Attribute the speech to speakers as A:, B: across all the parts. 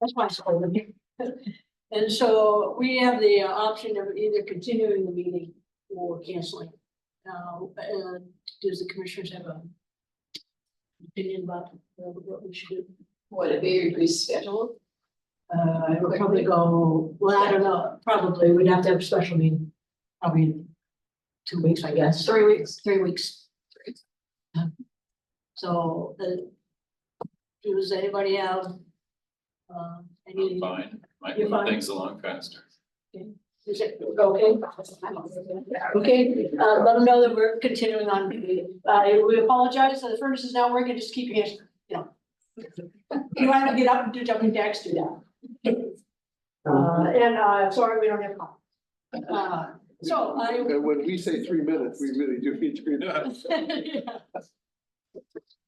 A: That's my school. And so we have the option of either continuing the meeting or canceling. And does the commissioners have a opinion about what we should do?
B: Would it be rescheduled?
A: I would probably go, well, I don't know, probably we'd have to have a special meeting, probably in 2 weeks, I guess.
B: 3 weeks.
A: 3 weeks. So, does anybody have? Any?
C: I'm fine, might
A: You're
C: move
A: fine?
C: things along faster.
A: Is it okay? Okay, let them know that we're continuing on. We apologize, the furnace is not working, just keep your hands, you know. You want to get up and do jumping jacks, do that. Sorry, we don't have time. So I.
D: And when we say 3 minutes, we really do mean 3 minutes.
A: Yeah.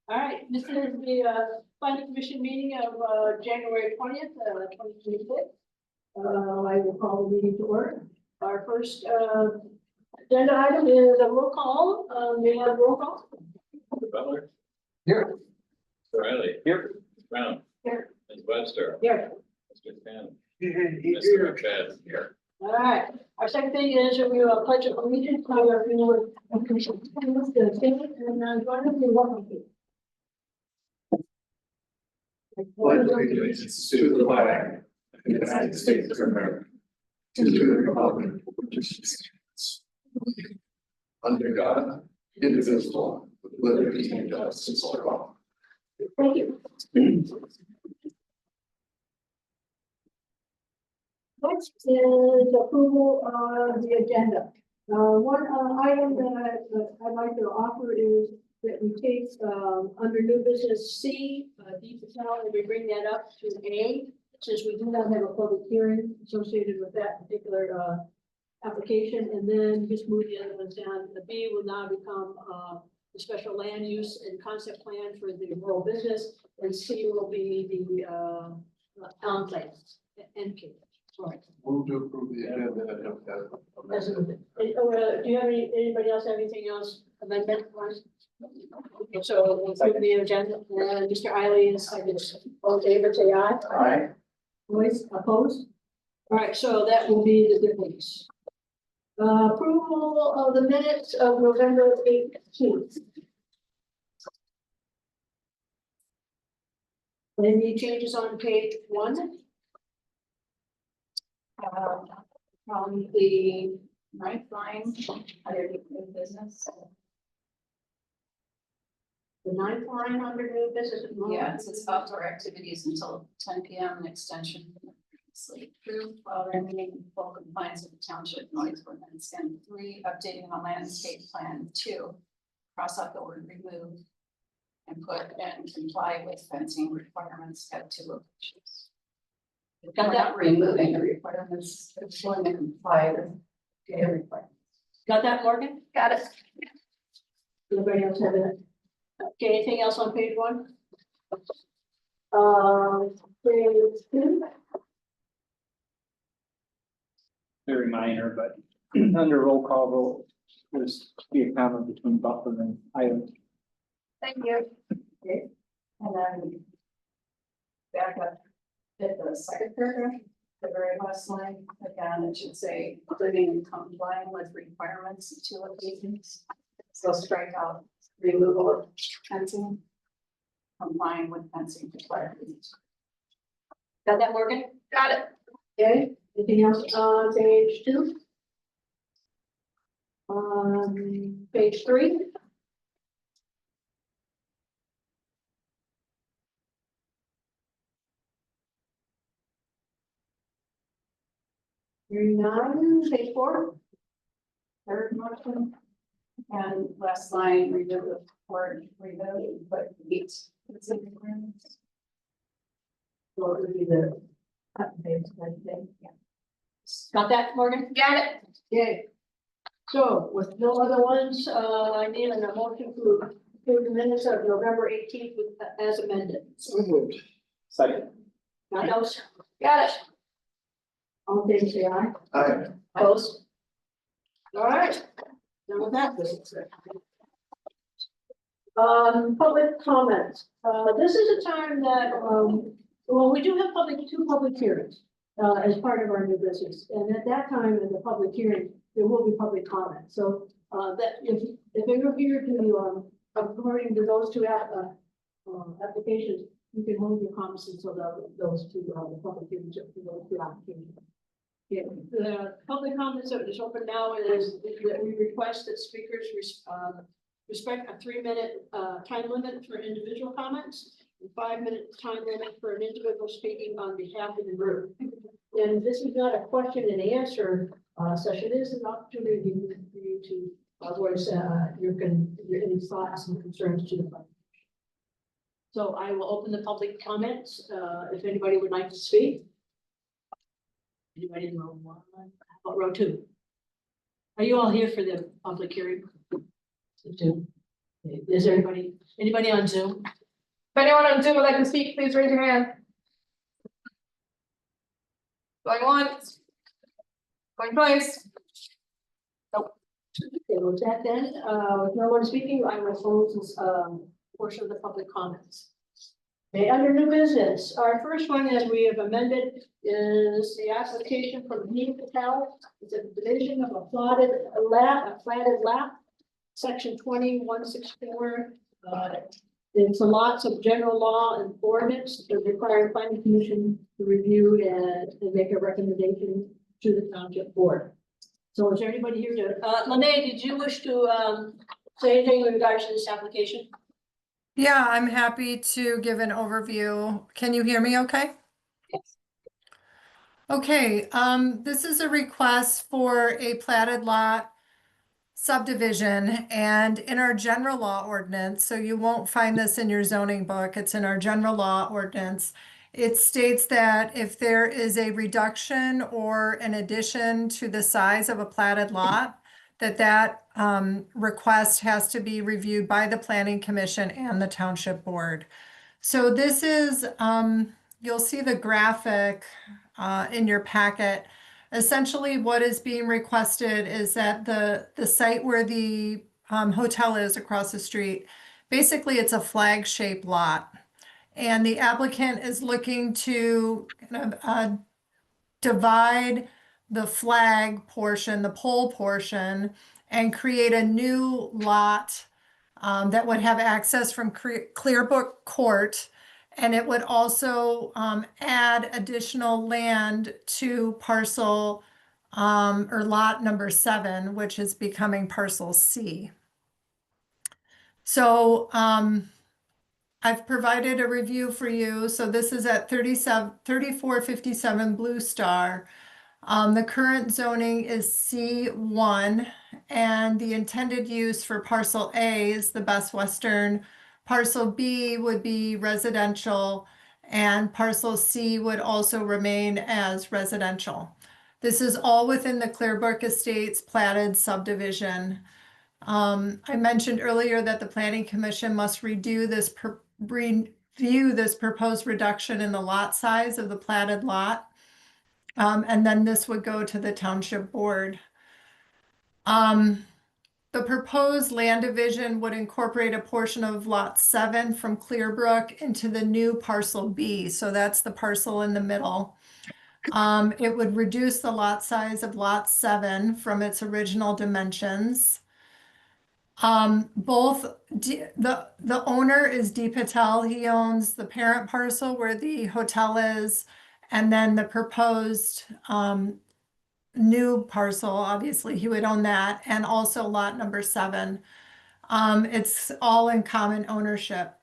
A: All right, this is the planning commission meeting of January 20th, 2026. I will call the meeting to order. Our first agenda item is a roll call. We have roll call.
C: Butler.
D: Here.
C: Riley.
D: Here.
C: Brown.
A: Here.
C: Ms. Webster.
A: Here.
C: Mr. Finn. Mr. McFadden here.
A: All right. Our second thing is we have a pledge of allegiance. I are in the commission. And join us in welcome to.
D: Pledge allegiance to the flag of the United States of America, to the republic which stands under God, indivisible, with liberty and justice for all.
A: Thank you. Next is approval of the agenda. One item that I'd like to offer is that we take under new business C, D Patel, and we bring that up to A, since we do not have a public hearing associated with that particular application, and then just move the other ones down. The B will now become the special land use and concept plan for the rural business, and C will be the town plan, NP. Sorry.
D: Move to approve the agenda and have
A: That's
D: that.
A: it. Do you have anybody else have anything else amendment wise? So we'll approve the agenda, and Mr. Eiley is second. All in favor, say aye.
D: Aye.
A: Voice opposed? All right, so that will be the difference. Approval of the minutes of November 18th. Any changes on page 1?
B: From the ninth line, under new business.
A: The 9th line under new business.
B: Yeah, it says outdoor activities until 10 p.m. and extension. Previously approved while remaining in full compliance with the township noise ordinance. And 3, updating the landscape plan. 2, cross out the word remove and put and comply with fencing requirements at 2 locations. We're not removing the requirements, it's going to comply with the requirements.
A: Got that, Morgan?
B: Got it.
A: Anybody else have it? Okay, anything else on page 1? Page 2.
E: Very minor, but under roll call vote, there's be a comment between Butler and Island.
B: Thank you. Okay, and then back up at the second paragraph, the very last line, again, it should say, including and complying with requirements of 2 locations. So strike out removal of fencing, complying with fencing requirements.
A: Got that, Morgan?
B: Got it.
A: Okay, anything else on page 2? Page 3. Hearing none, page 4.
B: Third motion. And last line, remove the word remove, but meets fencing requirements.
A: So it would be the cut and paste kind of thing. Yeah. Got that, Morgan?
B: Got it.
A: Okay. So with no other ones, I need a motion to approve the minutes of November 18th with, as amended.
D: So moved.
E: Second.
A: Got those?
B: Got it.
A: All in favor, say aye.
D: Aye.
A: Opposed? All right. Done with that. Public comments. This is a time that Well, we do have two public hearings, as part of our new business, and at that time, in the public hearing, there will be public comment, so, that if you're here to, according to those two applications, you can hold your comments until those two, the public hearings, for those two applications. Yeah, the public comments that is open now is that we request that speakers, respect a 3-minute, time limit for individual comments, 5-minute time limit for an individual speaking on behalf of the group. And this is not a question and answer session. It is an opportunity for you to voice your any thoughts and concerns to the public. So I will open the public comments if anybody would like to speak. Anybody in row 1? How about row 2? Are you all here for the public hearing? Zoom. Is there anybody on Zoom?
F: If anyone on Zoom would like to speak, please raise your hand. Going once. Going twice.
A: Okay, with that then, with no one speaking, I will close this portion of the public comments. Okay, under new business, our first one, as we have amended, is the application from Neil Patel. It's a division of a platted lot, section 2164. It's a lots of general law and ordinance that require planning commission to review and make a recommendation to the township board. So is there anybody here to, Lene, did you wish to say anything in regards to this application?
G: Yeah, I'm happy to give an overview. Can you hear me okay?
A: Yes.
G: Okay, this is a request for a platted lot subdivision, and in our general law ordinance, so you won't find this in your zoning book, it's in our general law ordinance. It states that if there is a reduction or an addition to the size of a platted lot, that request has to be reviewed by the planning commission and the township board. So this is, you'll see the graphic in your packet. Essentially, what is being requested is that the site where the hotel is across the street, basically it's a flag-shaped lot. And the applicant is looking to kind of divide the flag portion, the pole portion, and create a new lot that would have access from Clearbrook Court. And it would also add additional land to parcel or lot number 7, which is becoming parcel C. So I've provided a review for you. So this is at 3457 Blue Star. The current zoning is C1, and the intended use for parcel A is the Best Western. Parcel B would be residential, and parcel C would also remain as residential. This is all within the Clearbrook Estates platted subdivision. I mentioned earlier that the Planning Commission must review this proposed reduction in the lot size of the platted lot. And then this would go to the township board. The proposed land division would incorporate a portion of lot 7 from Clearbrook into the new parcel B. So that's the parcel in the middle. It would reduce the lot size of lot 7 from its original dimensions. The owner is D. Patel. He owns the parent parcel where the hotel is, and then the proposed new parcel, obviously he would own that, and also lot number 7. It's all in common ownership.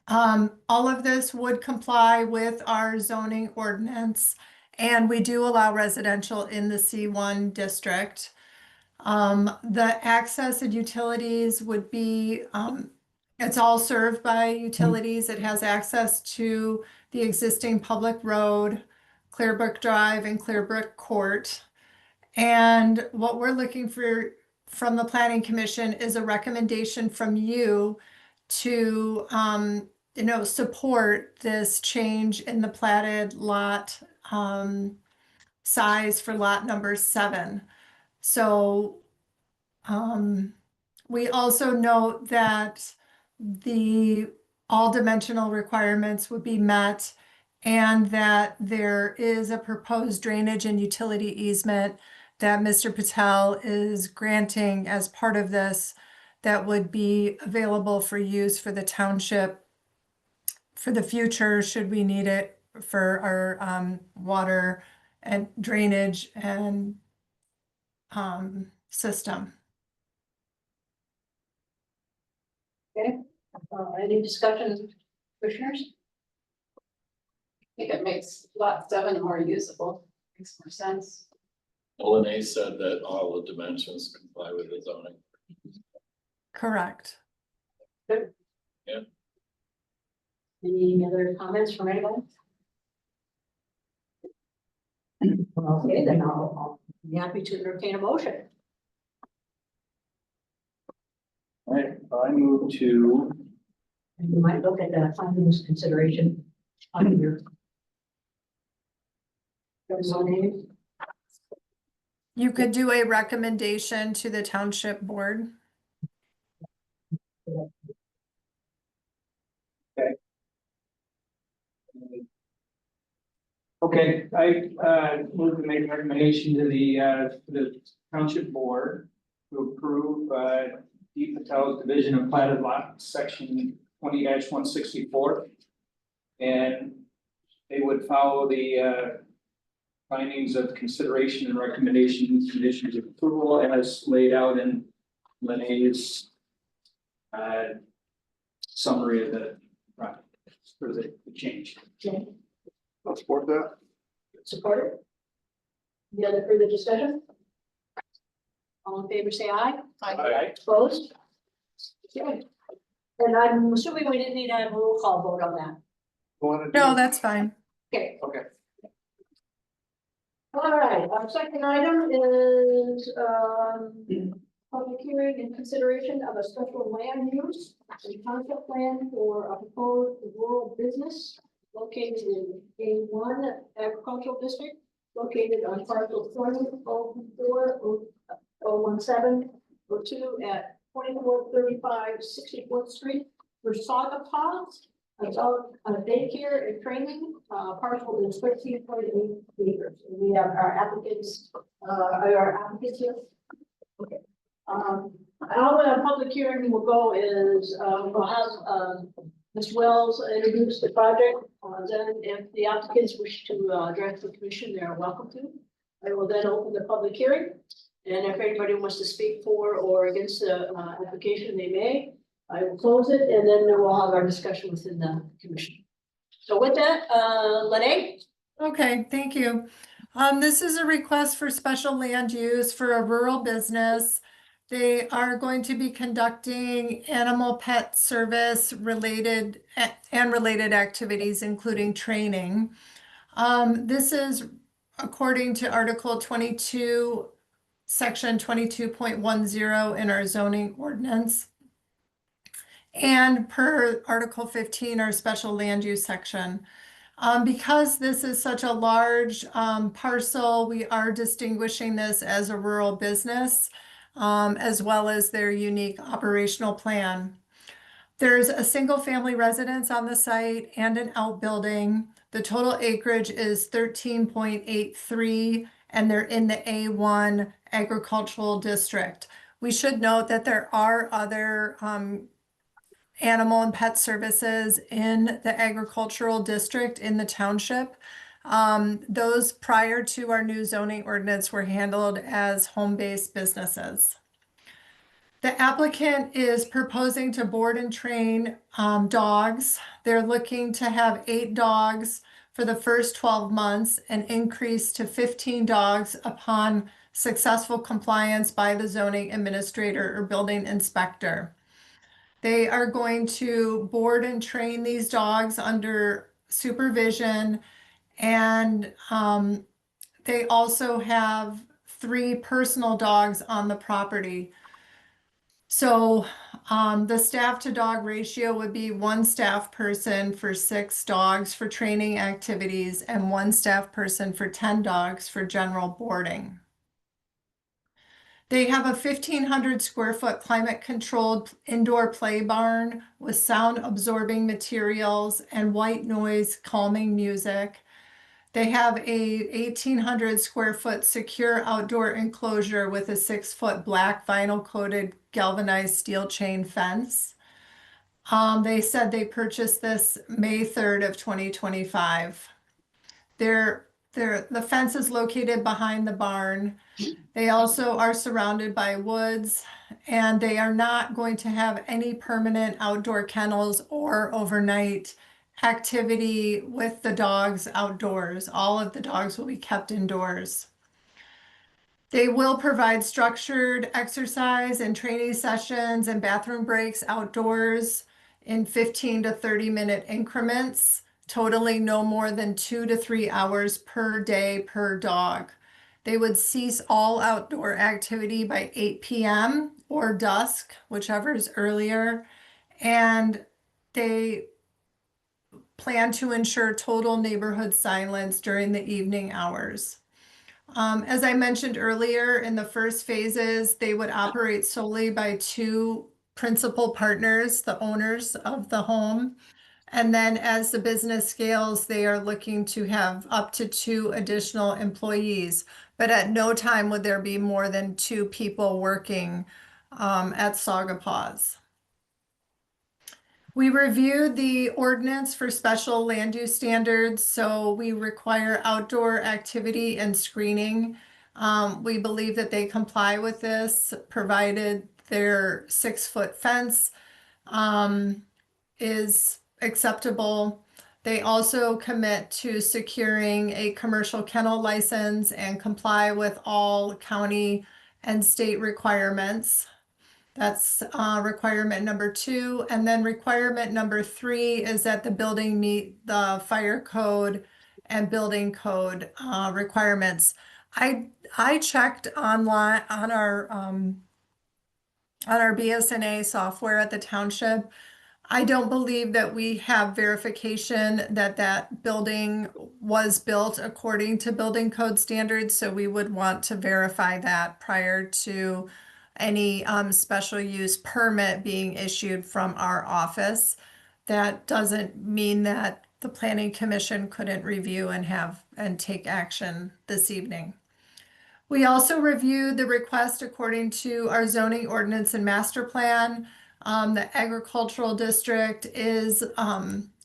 G: All of this would comply with our zoning ordinance, and we do allow residential in the C1 district. The access and utilities would be, it's all served by utilities. It has access to the existing public road, Clearbrook Drive and Clearbrook Court. And what we're looking for from the Planning Commission is a recommendation from you to, support this change in the platted lot size for lot number 7. So we also note that all dimensional requirements would be met and that there is a proposed drainage and utility easement that Mr. Patel is granting as part of this that would be available for use for the township for the future, should we need it for our water and drainage and system.
A: Okay, any discussion, commissioners?
B: I think it makes lot 7 more usable, makes more sense.
C: Lene said that all the dimensions comply with the zoning.
G: Correct.
A: Any other comments from anyone? Okay, then I'll be happy to entertain a motion.
E: All right, I move to,
A: And you might look at the findings consideration on your. Zoning.
G: You could do a recommendation to the township board.
E: okay, I move to make a recommendation to the township board to approve D. Patel's division of platted lot, section 20-164. And they would follow the findings of consideration and recommendations, conditions of approval as laid out in Lene's summary of the project for the change.
A: Okay,
D: I'll support that.
A: support it. Any other further discussion? All in favor, say aye.
E: Aye.
A: Opposed? Okay. And I'm assuming we didn't need to have a roll call vote on that.
G: No, that's fine.
A: Okay.
D: Okay.
A: All right, our second item is, public hearing and consideration of a special land use and concept plan for a proposed rural business located in A1 agricultural district, located on parcel 20.04.017.02 at 2435 64th Street for Saugatuck, adult daycare and training. Parcel is 13.8 acres. We have our applicants here. Okay. How the public hearing will go is, we'll have, Ms. Wells introduce the project. Then if the applicants wish to, address the commission, they are welcome to. I will then open the public hearing. And if anybody wants to speak for or against the, application, they may. I will close it and then we'll have our discussion within the commission. So with that, Lene?
G: Okay, thank you. This is a request for special land use for a rural business. They are going to be conducting animal pet service related and related activities, including training. This is according to Article 22, Section 22.10 in our zoning ordinance. And per Article 15, our special land use section. Because this is such a large parcel, we are distinguishing this as a rural business, as well as their unique operational plan. There's a single family residence on the site and an outbuilding. The total acreage is 13.83, and they're in the A1 agricultural district. We should note that there are other animal and pet services in the agricultural district in the township. Those prior to our new zoning ordinance were handled as home-based businesses. The applicant is proposing to board and train dogs. They're looking to have 8 dogs for the first 12 months and increase to 15 dogs upon successful compliance by the zoning administrator or building inspector. They are going to board and train these dogs under supervision, and they also have 3 personal dogs on the property. So the staff to dog ratio would be 1 staff person for 6 dogs for training activities and 1 staff person for 10 dogs for general boarding. They have a 1,500 square foot climate controlled indoor play barn with sound absorbing materials and white noise calming music. They have a 1,800 square foot secure outdoor enclosure with a 6 foot black vinyl coated galvanized steel chain fence. They said they purchased this May 3rd of 2025. The fence is located behind the barn. They also are surrounded by woods, and they are not going to have any permanent outdoor kennels or overnight activity with the dogs outdoors. All of the dogs will be kept indoors. They will provide structured exercise and training sessions and bathroom breaks outdoors in 15 to 30-minute increments, totaling no more than 2 to 3 hours per day per dog. They would cease all outdoor activity by 8 p.m. or dusk, whichever is earlier, and they plan to ensure total neighborhood silence during the evening hours. As I mentioned earlier, in the first phases, they would operate solely by 2 principal partners, the owners of the home. And then as the business scales, they are looking to have up to 2 additional employees. But at no time would there be more than 2 people working at Saugatuck. We reviewed the ordinance for special land use standards, so we require outdoor activity and screening. We believe that they comply with this, provided their 6-foot fence is acceptable. They also commit to securing a commercial kennel license and comply with all county and state requirements. That's requirement number 2. And then requirement number 3 is that the building meet the fire code and building code requirements. I checked online on our BSNA software at the township. I don't believe that we have verification that that building was built according to building code standards, so we would want to verify that prior to any special use permit being issued from our office. That doesn't mean that the planning commission couldn't review and take action this evening. We also reviewed the request according to our zoning ordinance and master plan. The agricultural district is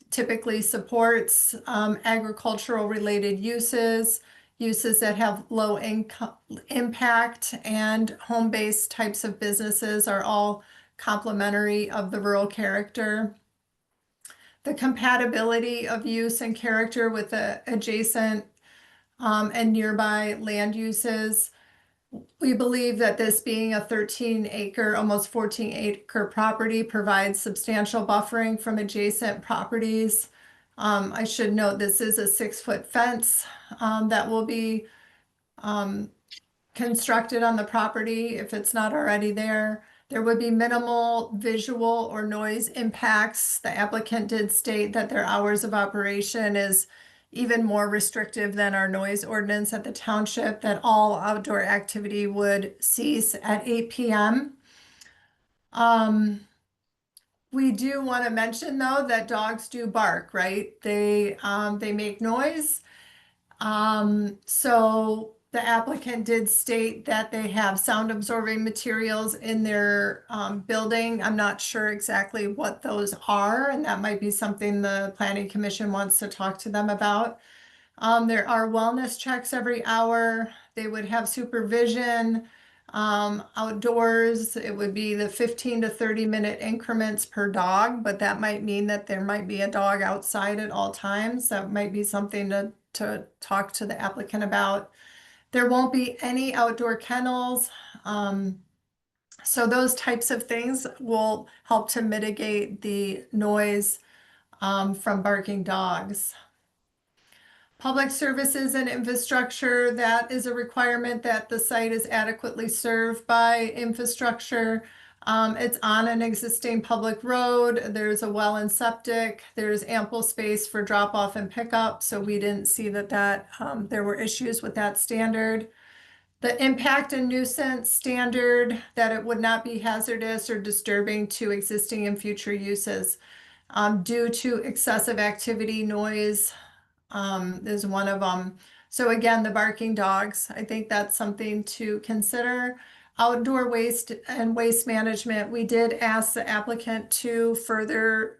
G: typically supports agricultural related uses that have low income impact, and home-based types of businesses are all complementary of the rural character. The compatibility of use and character with the adjacent and nearby land uses. We believe that this being a 13-acre, almost 14-acre property provides substantial buffering from adjacent properties. I should note this is a 6-foot fence that will be constructed on the property if it's not already there. There would be minimal visual or noise impacts. The applicant did state that their hours of operation is even more restrictive than our noise ordinance at the township, that all outdoor activity would cease at 8 p.m. We do want to mention, though, that dogs do bark, right? They make noise. So the applicant did state that they have sound absorbing materials in their building. I'm not sure exactly what those are, and that might be something the planning commission wants to talk to them about. There are wellness checks every hour. They would have supervision outdoors. It would be the 15 to 30-minute increments per dog, but that might mean that there might be a dog outside at all times. That might be something to talk to the applicant about. There won't be any outdoor kennels. So those types of things will help to mitigate the noise from barking dogs. Public services and infrastructure, that is a requirement that the site is adequately served by infrastructure. It's on an existing public road. There's a well and septic. There's ample space for drop off and pickup. So we didn't see that there were issues with that standard. The impact and nuisance standard, that it would not be hazardous or disturbing to existing and future uses due to excessive activity, noise, is one of them. So again, the barking dogs, I think that's something to consider. Outdoor waste and waste management, we did ask the applicant to further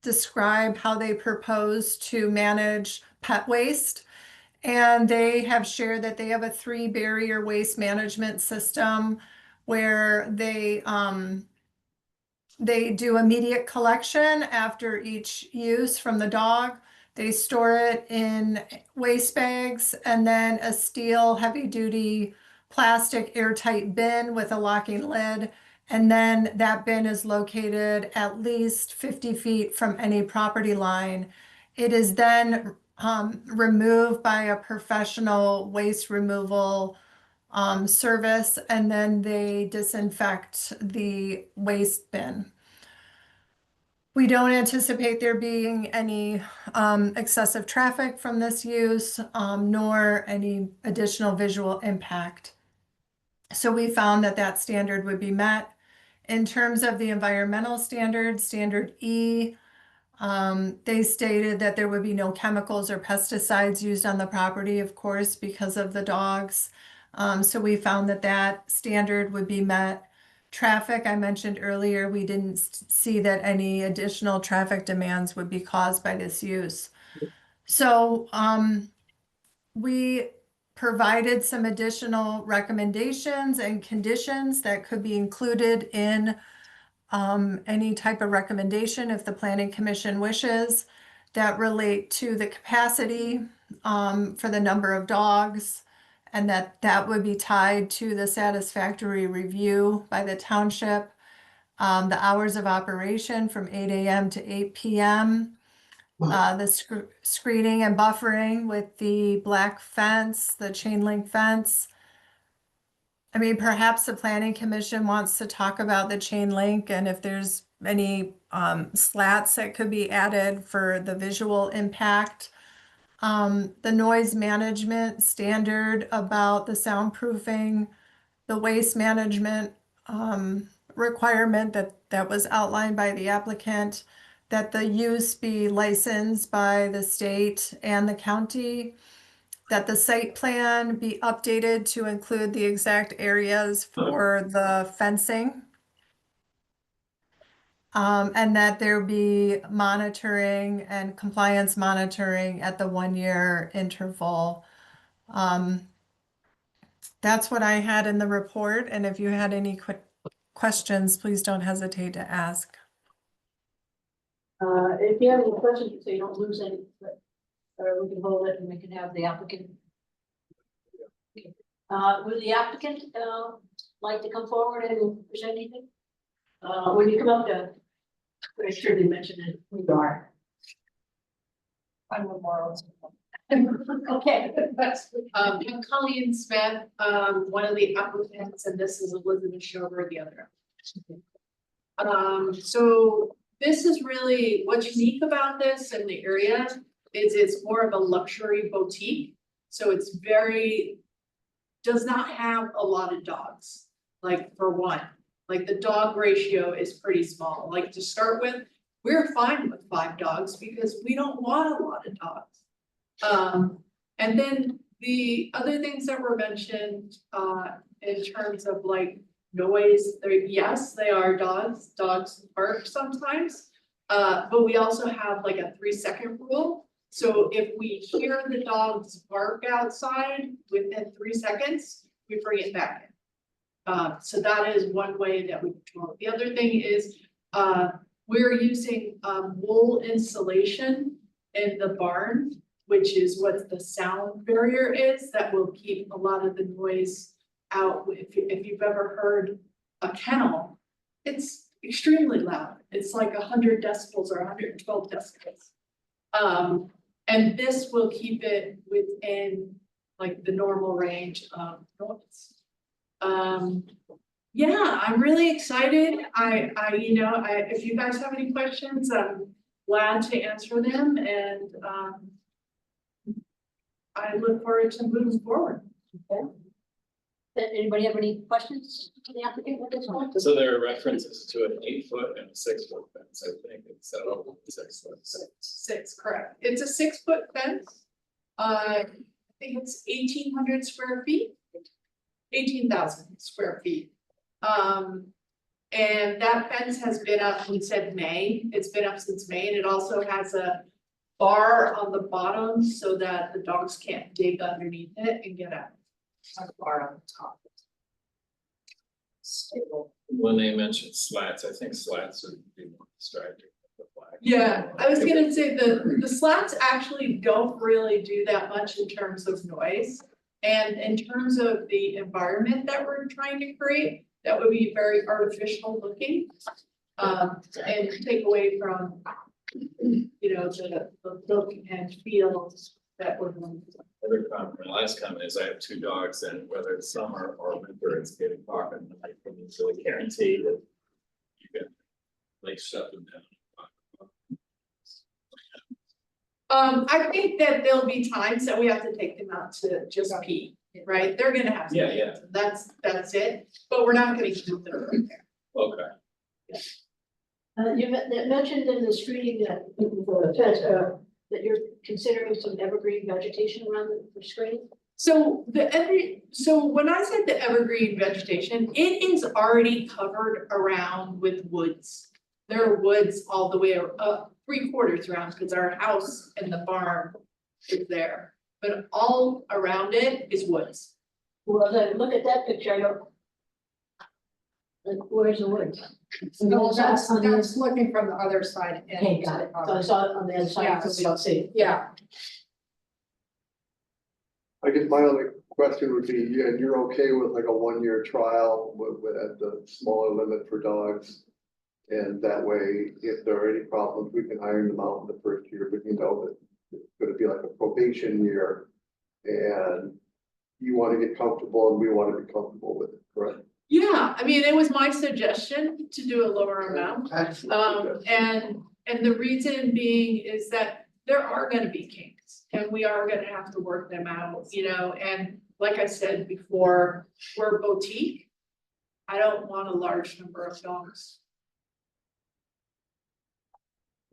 G: describe how they propose to manage pet waste. And they have shared that they have a 3-barrier waste management system where they do immediate collection after each use from the dog. They store it in waste bags and then a steel heavy-duty plastic airtight bin with a locking lid. And then that bin is located at least 50 feet from any property line. It is then removed by a professional waste removal service, and then they disinfect the waste bin. We don't anticipate there being any excessive traffic from this use, nor any additional visual impact. So we found that that standard would be met. In terms of the environmental standard, standard E, they stated that there would be no chemicals or pesticides used on the property, of course, because of the dogs. So we found that that standard would be met. Traffic, I mentioned earlier, we didn't see that any additional traffic demands would be caused by this use. So we provided some additional recommendations and conditions that could be included in any type of recommendation if the planning commission wishes, that relate to the capacity for the number of dogs, and that would be tied to the satisfactory review by the township. The hours of operation from 8 a.m. to 8 p.m. The screening and buffering with the black fence, the chain link fence. I mean, perhaps the planning commission wants to talk about the chain link and if there's any slats that could be added for the visual impact. The noise management standard about the soundproofing, the waste management requirement that was outlined by the applicant, that the use be licensed by the state and the county, that the site plan be updated to include the exact areas for the fencing. And that there be monitoring and compliance monitoring at the 1-year interval. That's what I had in the report. And if you had any quick questions, please don't hesitate to ask.
A: If you have any questions, so you don't lose any, but, we can hold it and we can have the applicant. Would the applicant, like to come forward and present anything? When you come up to, I'm sure they mentioned it, we are. I'm Memorial. Okay.
H: I'm Colleen Smith, one of the applicants, and this is Elizabeth Schober, the other. So this is really what's unique about this in the area is it's more of a luxury boutique. So it's does not have a lot of dogs, like for one. Like the dog ratio is pretty small. Like to start with, we're fine with 5 dogs because we don't want a lot of dogs. And then the other things that were mentioned in terms of like noise, yes, they are dogs. Dogs bark sometimes, but we also have like a 3-second rule. So if we hear the dogs bark outside within 3 seconds, we bring it back in. So that is one way that we control it. The other thing is we're using wool insulation in the barn, which is what the sound barrier is that will keep a lot of the noise out. If you've ever heard a kennel, it's extremely loud. It's like 100 decibels or 112 decibels. And this will keep it within like the normal range of noise. Yeah, I'm really excited. If you guys have any questions, I'm glad to answer them, and I look forward to moving forward.
A: Okay. Anybody have any questions to the applicant at this point?
C: So there are references to an 8-foot and a 6-foot fence, I think, instead of 6 foot.
H: Six, correct. It's a 6-foot fence. I think it's 1,800 square feet. 18,000 square feet. And that fence has been up, we said May, it's been up since May, and it also has a bar on the bottom so that the dogs can't dig underneath it and get out. A bar on the top. Stable.
C: When they mentioned slats, I think slats would be more distracting than the flag.
H: Yeah, I was gonna say the slats actually don't really do that much in terms of noise. And in terms of the environment that we're trying to create, that would be very artificial looking. And take away from, you know, the look and feel that we're going to.
C: Other comment, my last comment is I have 2 dogs, and whether it's summer or winter, it's getting dark at night, and it's really guaranteed that you can like shut them down.
H: I think that there'll be times that we have to take them out to just pee, right? They're gonna have to.
C: Yeah,
H: pee.
C: yeah.
H: That's it, but we're not gonna keep them right there.
C: Okay.
A: You mentioned in the screening that, that you're considering some evergreen vegetation around the screen.
H: So so when I said the evergreen vegetation, it is already covered around with woods. There are woods all the way up 3/4 around, because our house and the farm is there, but all around it is woods.
A: Well, then look at that picture, I don't. Like, where's the woods?
I: No, that's looking from the other side.
A: Okay, got it, so it's on the other side, so we don't see it.
I: Yeah,
D: I guess my only question would be, yeah, you're okay with like a 1-year trial at the smaller limit for dogs? And that way, if there are any problems, we can iron them out in the first year, but you know that it's gonna be like a probation year. And you wanna get comfortable and we wanna be comfortable with it, correct?
H: Yeah, I mean, it was my suggestion to do a lower amount. And the reason being is that there are gonna be kinks and we are gonna have to work them out, you know, and like I said before, we're boutique. I don't want a large number of dogs.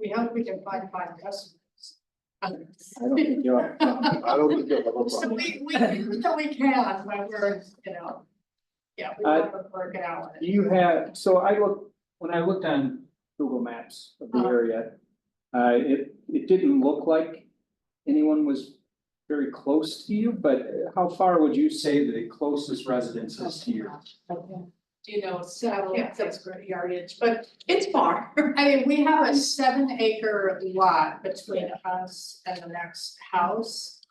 I: we hope we can find 5 customers.
E: I don't think you'll have.
D: I don't think you'll have a
I: So
D: problem.
I: we can, when we're, you know, yeah, we want to work it out.
E: You have, so when I looked on Google Maps of the area, it didn't look like anyone was very close to you, but how far would you say the closest residence is to you?
H: You know, so that's great yardage, but it's far.
I: I mean, we have a 7-acre lot between us and the next house.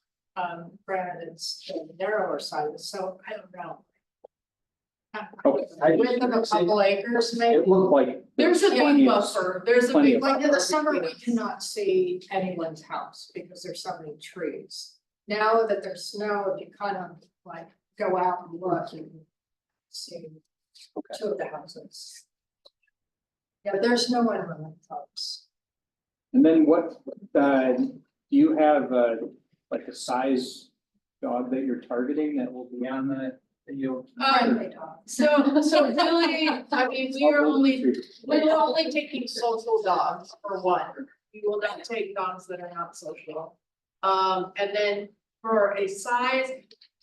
I: Granted, it's the narrower side, so I don't know.
E: Okay, I just-
I: Within a couple acres, maybe.
E: It looked like.
H: There's a
E: plenty
H: big
E: of-
H: buffer, there's a
E: plenty
H: big
E: of-
I: Like in the
H: buffer
I: summer, we
H: between us.
I: cannot see anyone's house because there's so many trees. Now that there's snow, if you kind of like go out and look, you can see 2 of the houses. Yeah, but there's no one really close.
E: And then what, do you have like a size dog that you're targeting that will be on the, you'll?
I: Friendly dog.
H: So really, I mean, we're only taking social dogs for one. We will not take dogs that are not social. And then for a size,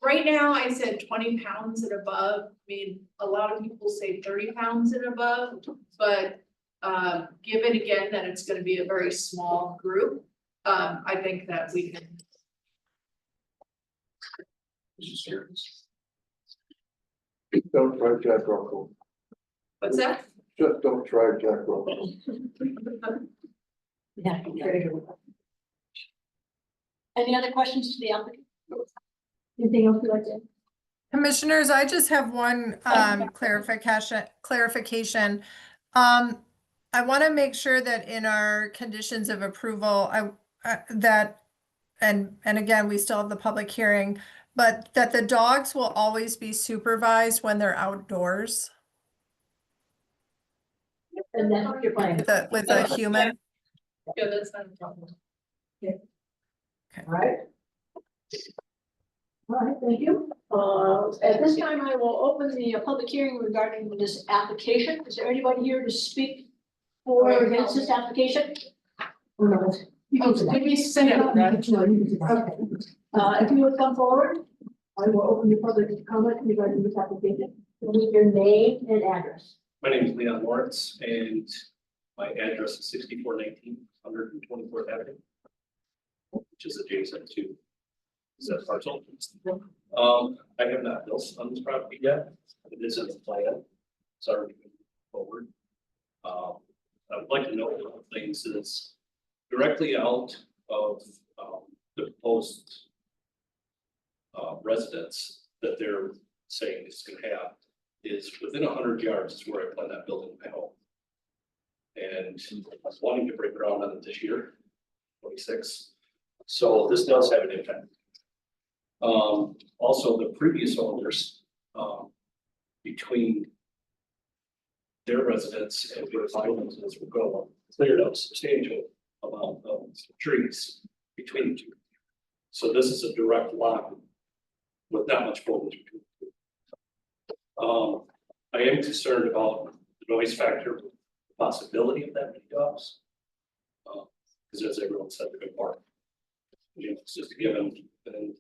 H: right now I said 20 pounds and above. I mean, a lot of people say 30 pounds and above, but given again that it's gonna be a very small group, I think that we can.
D: Don't try Jack Russell,
H: What's that?
D: just don't try Jack Russell.
A: Yeah. Any other questions to the applicant? Anything else you'd like to add?
G: Commissioners, I just have one clarification. I want to make sure that in our conditions of approval, that, and again, we still have the public hearing, but that the dogs will always be supervised when they're outdoors
A: And that's what you're planning.
G: with a human.
H: Yeah, that's not a problem.
A: All right. All right, thank you. At this time, I will open the public hearing regarding this application. Is there anybody here to speak for or against this application? Or no?
H: Did we send it out, right?
A: Okay. If you would come forward, I will open the public comment regarding this application. You'll need your name and address.
J: My name is Leon Lawrence and my address is 6419 124th Avenue, which is adjacent to said parcel. I have not built on this property yet. It is in the plan. It's already moving forward. I would like to know one of the things is directly out of the proposed residence that they're saying it's gonna have is within 100 yards is where I plan on building my home. And I was wanting to break ground on it this year, 26. So this does have an impact. Also, the previous owners, between their residents and where my residents will go, cleared up substantial amount of trees between the two. So this is a direct line with not much foliage between the two. I am concerned about the noise factor, the possibility of that many dogs. Because as everyone said, they're good park. You know, it's just a given, and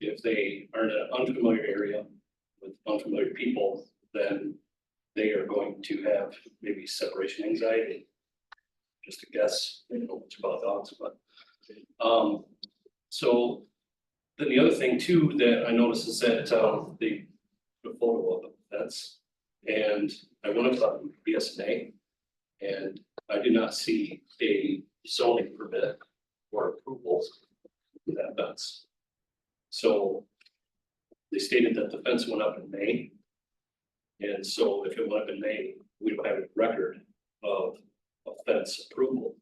J: if they are in an unfamiliar area with unfamiliar people, then they are going to have maybe separation anxiety. Just a guess, I don't know much about dogs, but so then the other thing too that I noticed is that the photo of the fence, and I went up to BSNA, and I did not see a zoning permit or approval for that fence. So they stated that the fence went up in May. And so if it went up in May, we don't have a record of a fence approval.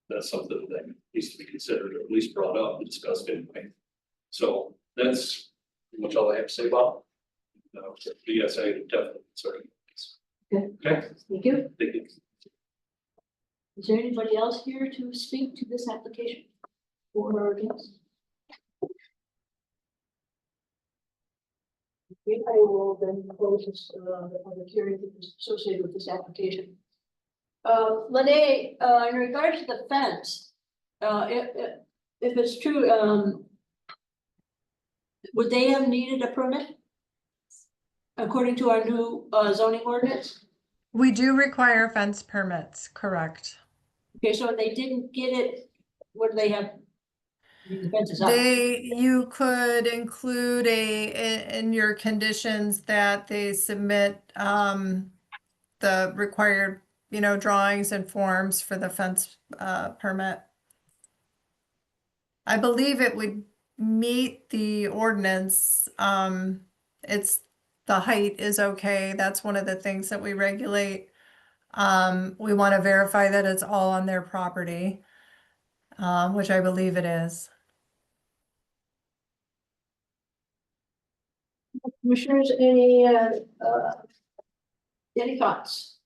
J: That's something that needs to be considered, or at least brought up and discussed anyway. So that's pretty much all I have to say about. Yes, I definitely, sorry.
A: Okay.
J: Okay,
A: Thank you.
J: thank you.
A: Is there anybody else here to speak to this application? For or against? Okay, I will then close this, the public hearing that is associated with this application. Lene, in regards to the fence, if it's true, would they have needed a permit? According to our new zoning ordinance?
G: We do require fence permits, correct?
A: Okay, so if they didn't get it, what do they have? The fence is up.
G: You could include in your conditions that they submit, the required, drawings and forms for the fence, permit. I believe it would meet the ordinance. It's, the height is okay. That's one of the things that we regulate. We want to verify that it's all on their property, which I believe it is.
A: Commissioners, any thoughts?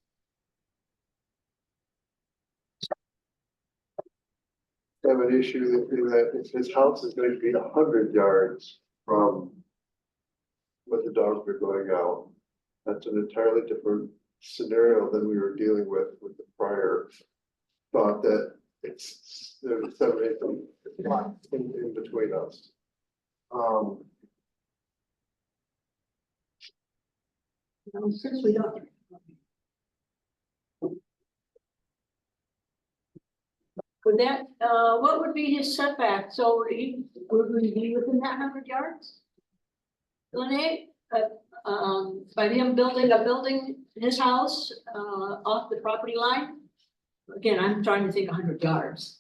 D: I have an issue that if his house is going to be 100 yards from what the dogs are going out, that's an entirely different scenario than we were dealing with the prior thought that there's 7 8 feet in between us.
A: Since we don't. Would that, what would be his setback? So would he be within that 100 yards? Lene, by him building a building in his house, off the property line? Again, I'm trying to think 100 yards.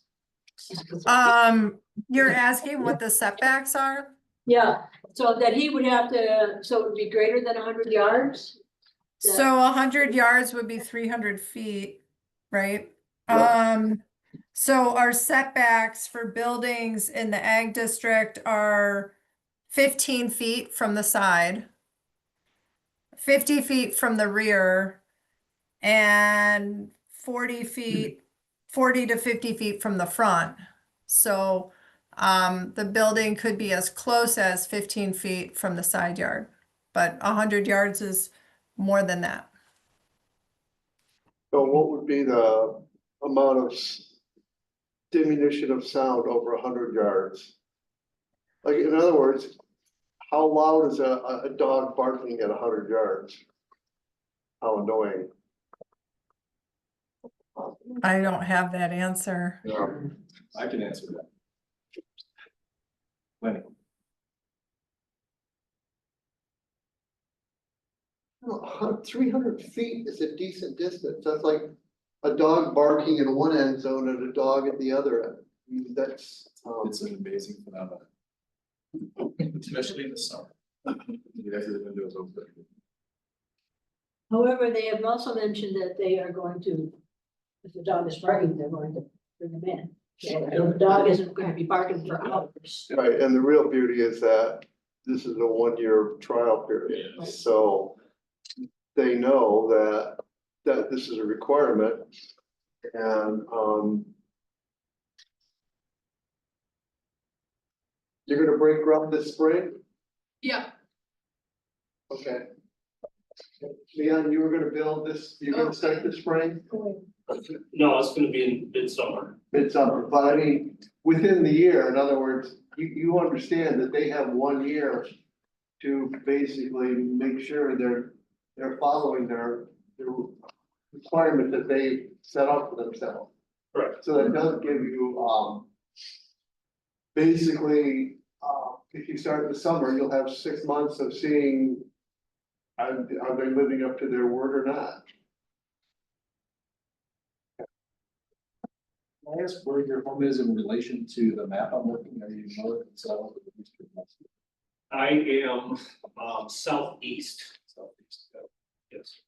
G: You're asking what the setbacks are?
A: Yeah, so that he would have to, so it would be greater than 100 yards?
G: So 100 yards would be 300 feet, right?
D: Right.
G: So our setbacks for buildings in the ag district are 15 feet from the side, 50 feet from the rear, and 40 to 50 feet from the front. So The building could be as close as 15 feet from the side yard, but 100 yards is more than that.
D: So what would be the amount of diminution of sound over 100 yards? Like, in other words, how loud is a dog barking at 100 yards? How annoying.
G: I don't have that answer.
D: Yeah.
J: I can answer that. Lenny.
D: 300 feet is a decent distance. That's like a dog barking in one end zone and a dog at the other end. I mean, that's,
J: It's an amazing phenomenon. Especially in the summer. You have the windows open.
A: However, they have also mentioned that they are going to, if the dog is barking, they're going to bring them in. So the dog isn't going to be barking for hours.
D: right, and the real beauty is that this is a 1-year trial period,
C: Yeah.
D: so they know that this is a requirement. And, you're gonna break ground this spring?
H: Yeah,
D: Okay. Leon, you were gonna build this, you're gonna start this spring?
J: No, it's gonna be in midsummer.
D: Midsummer, but I mean, within the year, in other words, you understand that they have 1 year to basically make sure they're following their requirement that they set up for themselves.
J: Correct.
D: So that does give you, basically, if you start in the summer, you'll have 6 months of seeing are they living up to their word or not?
J: Can I ask where your home is in relation to the map I'm looking at? Are you north, south, or east or west?
K: I am southeast.
J: Southeast, yes.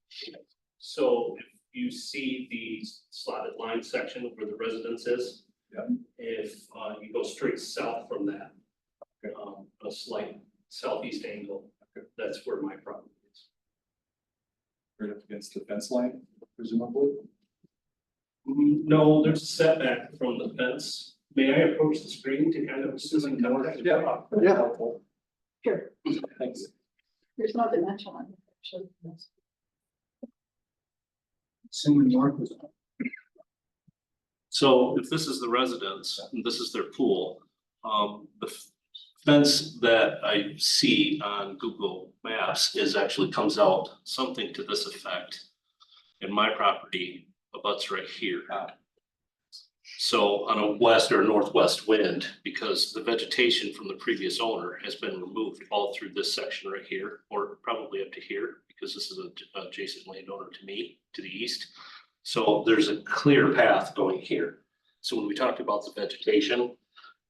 K: So if you see the slotted line section where the residence is.
J: Yeah.
K: If you go straight south from that. A slight southeast angle, that's where my property is.
J: Right up against the fence line, presumably.
K: No, there's a setback from the fence. May I approach the screen to kind of see some context?
J: Yeah.
D: Yeah.
A: Sure.
J: Thanks.
B: There's no dimension on it, actually.
E: Assuming north is.
K: So if this is the residence and this is their pool, the fence that I see on Google Maps actually comes out something to this effect. And my property abuts right here. So on a west or northwest wind, because the vegetation from the previous owner has been removed all through this section right here, or probably up to here, because this is an adjacent landowner to me, to the east. So there's a clear path going here. So when we talked about the vegetation,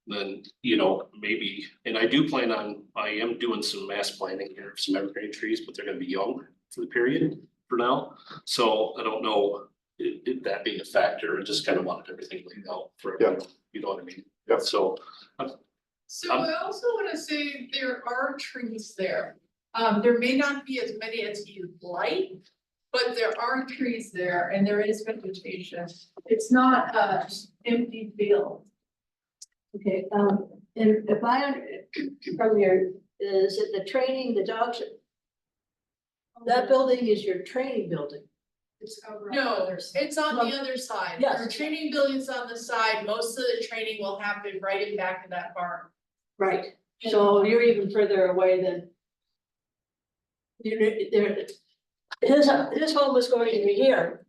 K: then, you know, maybe, and I am doing some mass planting here, of some evergreen trees, but they're gonna be young for the period for now. So I don't know if that being a factor, I just kind of wanted everything laid out for everyone, you know what I mean?
D: Yeah.
K: So,
H: so I also wanna say there are trees there. There may not be as many as you'd like, but there are trees there and there is vegetation. It's not a empty field.
A: Okay, and if from your, is it the training, the dogs? That building is your training building.
I: It's over.
H: No, it's on the other side.
A: Yes.
H: Our training building's on the side. Most of the training will happen right in back of that barn.
A: Right, so you're even further away than. His home is going to be here.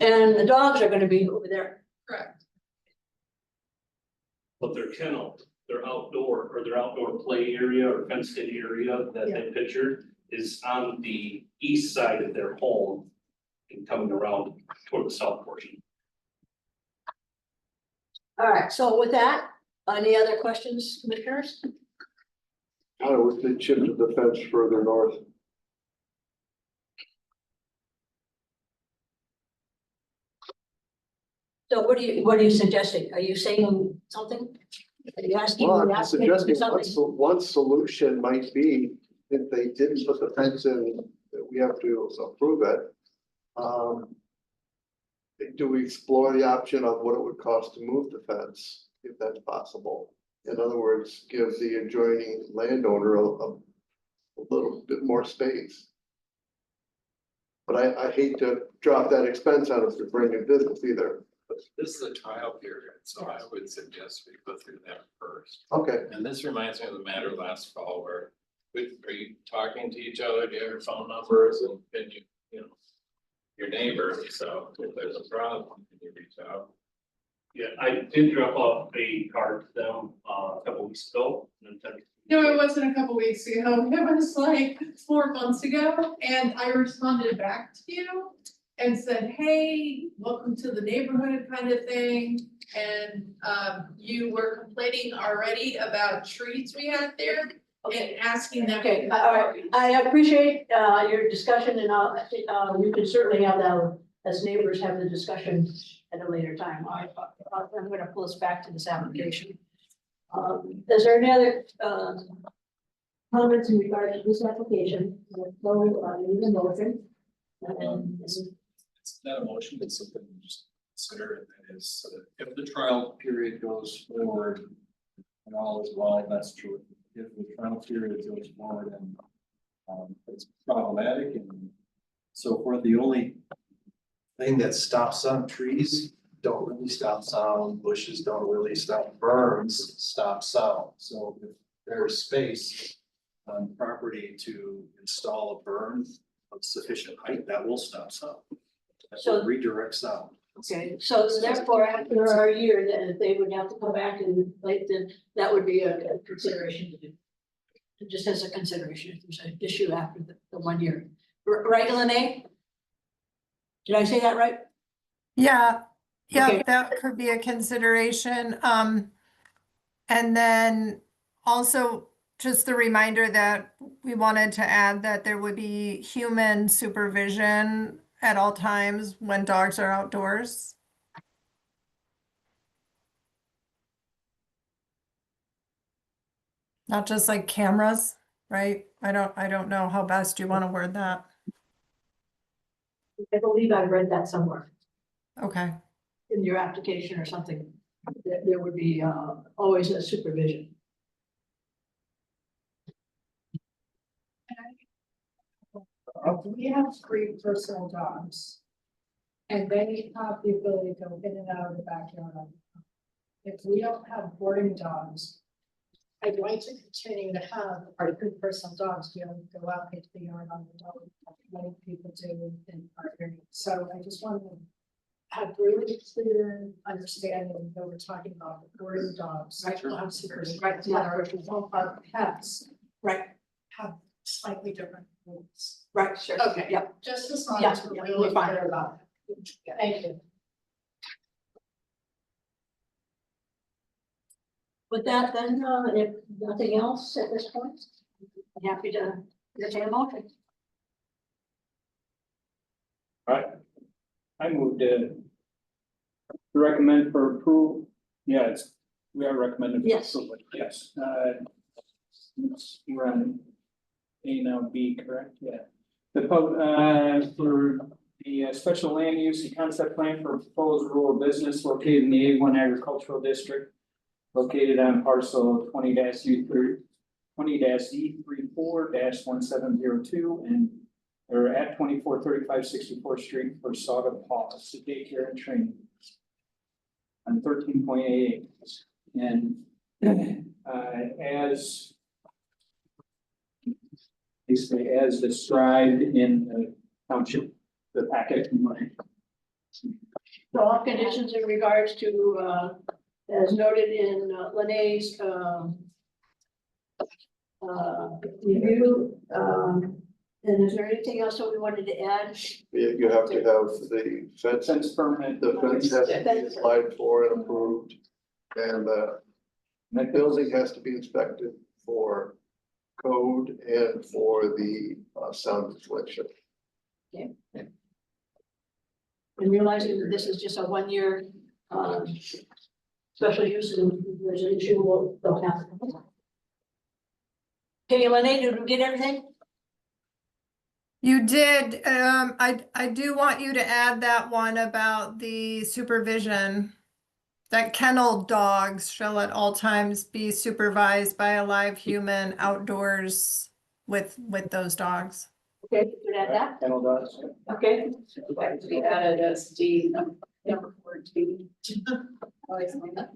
A: And the dogs are gonna be over there.
H: Correct.
K: but their kennel, their outdoor play area or fenced in area that they pictured is on the east side of their home and coming around toward the south portion.
A: All right, so with that, any other questions, commissioners?
D: I would they shifted the fence further north.
A: So what are you suggesting? Are you saying something? Are you asking?
D: Well,
A: the
D: I'm
A: applicant to do
D: suggesting
A: something?
D: one solution might be if they didn't put the fence in, that we have to approve it. Do we explore the option of what it would cost to move the fence? if that's possible. In other words, give the adjoining landowner a little bit more space. But I hate to drop that expense on us to bring new business either.
C: This is a trial period, so I would suggest we go through that first.
D: Okay,
C: And this reminds me of the matter last fall where, are you talking to each other? Do you have your phone numbers and can you know, your neighbors? So if there's a problem, can you reach out?
J: Yeah, I did drop off a card to them, a couple weeks ago.
H: No, it wasn't a couple weeks ago, it was like 4 months ago, and I responded back to you and said, hey, welcome to the neighborhood kind of thing. And you were complaining already about trees we had there and asking them.
A: Okay, all right, I appreciate your discussion and you can certainly have that as neighbors have the discussion at a later time. I'm gonna pull us back to this application. Is there any other comments in regard to this application? No, need a motion.
L: It's not a motion, it's something to just consider, and that is, if the trial period goes forward and all is well, that's true. If the trial period goes forward and it's problematic and so forth, the only thing that stops some trees don't really stop sound, bushes don't really stop, burns stop sound. So if there's space on property to install a burn of sufficient height, that will stop sound. That will redirect sound.
A: Okay, so therefore, after our year, then if they would have to come back and like, then that would be a consideration to do. Just as a consideration, if there's an issue after the 1 year. Right, Lene? Did I say that right?
G: Yeah, yeah,
A: Okay.
G: that could be a consideration. And then also just the reminder that we wanted to add that there would be human supervision at all times when dogs are outdoors. Not just like cameras, right? I don't know how best you want to word that.
A: I believe I read that somewhere
G: Okay.
A: in your application or something. There would be always a supervision.
I: We have 3 personal dogs. And they have the ability to go in and out of the backyard. If we don't have boarding dogs, I'd like to continue to have our good personal dogs, be able to go out into the yard on the dog, like many people do in our area. So I just want to have really clear understanding that we're talking about boarding dogs. Right. Have supervision, right, our pets.
A: Right.
I: Have slightly different rules.
A: Right, sure.
H: Okay.
A: Yep.
I: Just as long
A: Yeah,
I: as we're
A: yeah,
I: really
A: we're fine.
I: clear about it. Thank you.
A: With that, then, if nothing else at this point, I'm happy to entertain a motion.
E: I moved to recommend for approval. Yeah, we are recommending. For
A: Yes.
E: approval. Yes. We're on A now B, correct? Yeah. For the special land use and concept plan for proposed rural business located in the A1 agricultural district, located on parcel 20-Z34-1702 and or at 2435 64th Street for Saugatuck daycare and training on 13.8 acres. And as basically as described in the township, the packet.
A: So all conditions in regards to, as noted in Lene's review, and is there anything else that we wanted to add?
D: you have to have the fence,
E: Fence permit.
D: the fence has to be applied for and approved. And the building has to be inspected for code and for the sound insulation.
A: And realizing that this is just a 1 year, special use and there's an issue, they'll have. Okay, Lene, did we get everything?
G: You did, I do want you to add that one about the supervision. that kennel dogs shall at all times be supervised by a live human outdoors with those dogs.
A: Okay, you can add that,
E: Kennel dogs.
A: okay?
B: Like to be added as D, number 14. Always like that.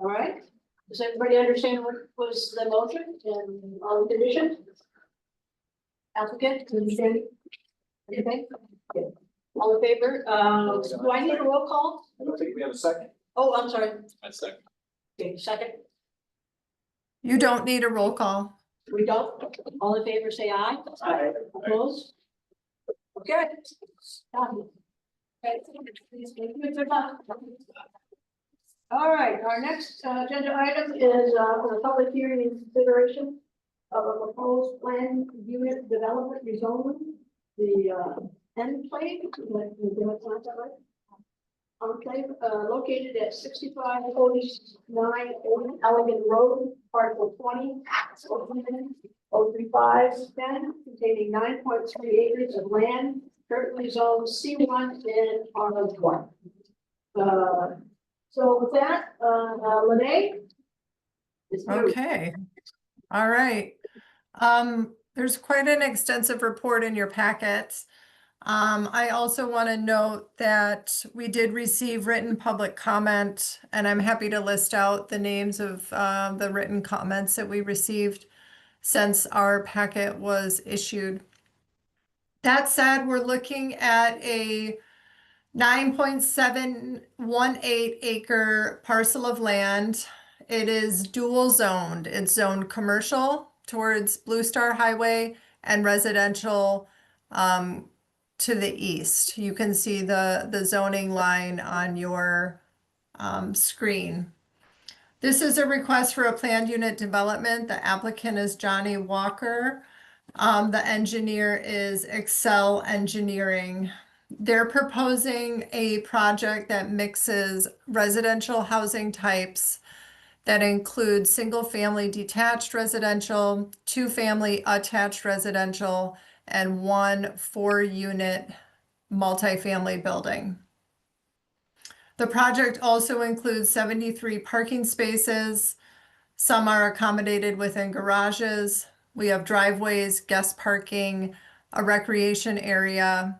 A: All right, does everybody understand what was the motion and all the conditions? Applicant, understand? Okay, good. All in favor, do I need a roll call?
L: I don't think we have a second.
A: Oh, I'm sorry,
C: I second.
A: okay, second,
G: You don't need a roll call.
A: we don't, all in favor, say aye.
L: Aye.
A: Opposed? Okay. Done. Okay, please make it done. All right, our next agenda item is a public hearing and consideration of a proposed plan unit development rezoning, the enclave, enclave, located at 6549 Elegant Road, Article 20, 03510, containing 9.3 acres of land, currently zoned C1 and R1. So with that, Lene? It's you.
G: Okay. All right. There's quite an extensive report in your packets. I also want to note that we did receive written public comment, and I'm happy to list out the names of the written comments that we received since our packet was issued. That said, we're looking at a 9.718 acre parcel of land. It is dual zoned. It's zoned commercial towards Blue Star Highway and residential to the east. You can see the zoning line on your screen. This is a request for a planned unit development. The applicant is Johnny Walker. The engineer is Excel Engineering. They're proposing a project that mixes residential housing types that include single-family detached residential, two-family attached residential, and one 4-unit multifamily building. The project also includes 73 parking spaces. Some are accommodated within garages. We have driveways, guest parking, a recreation area,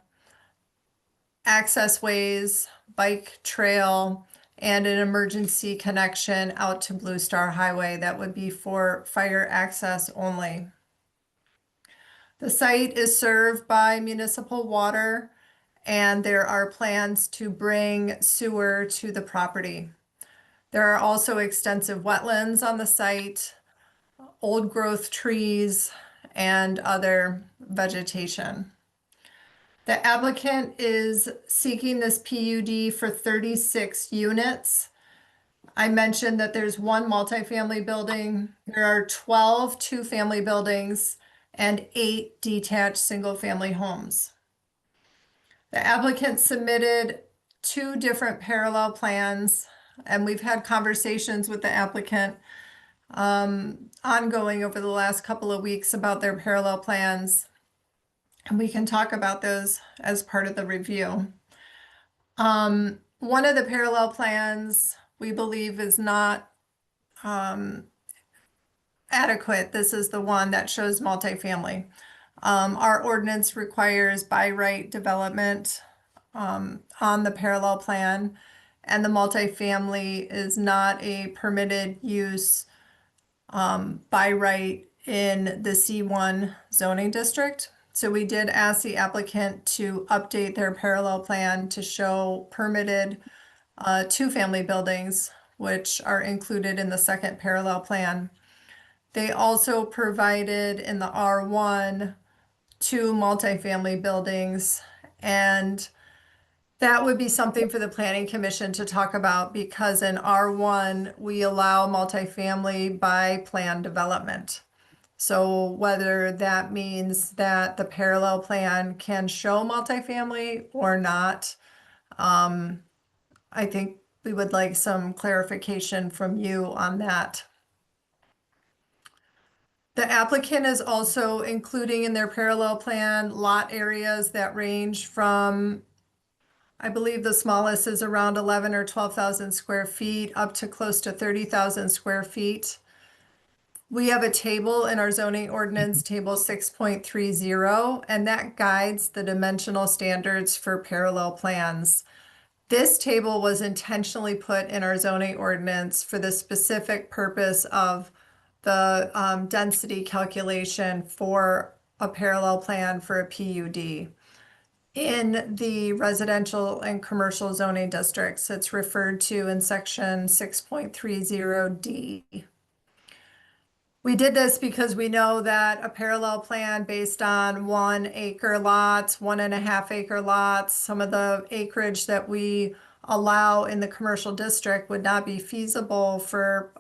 G: access ways, bike trail, and an emergency connection out to Blue Star Highway that would be for fire access only. The site is served by municipal water, and there are plans to bring sewer to the property. There are also extensive wetlands on the site, old growth trees, and other vegetation. The applicant is seeking this PUD for 36 units. I mentioned that there's one multifamily building. There are 12 two-family buildings and 8 detached single-family homes. The applicant submitted 2 different parallel plans, and we've had conversations with the applicant ongoing over the last couple of weeks about their parallel plans. And we can talk about those as part of the review. One of the parallel plans we believe is not adequate. This is the one that shows multifamily. Our ordinance requires by right development on the parallel plan, and the multifamily is not a permitted use by right in the C1 zoning district. So we did ask the applicant to update their parallel plan to show permitted two-family buildings, which are included in the second parallel plan. They also provided in the R1 2 multifamily buildings, and that would be something for the Planning Commission to talk about, because in R1 we allow multifamily by plan development. So whether that means that the parallel plan can show multifamily or not, I think we would like some clarification from you on that. The applicant is also including in their parallel plan lot areas that range from, I believe the smallest is around 11 or 12,000 square feet, up to close to 30,000 square feet. We have a table in our zoning ordinance, table 6.30, and that guides the dimensional standards for parallel plans. This table was intentionally put in our zoning ordinance for the specific purpose of the density calculation for a parallel plan for a PUD. In the residential and commercial zoning districts, it's referred to in section 6.30D. We did this because we know that a parallel plan based on 1 acre lots, 1.5 acre lots, some of the acreage that we allow in the commercial district would not be feasible for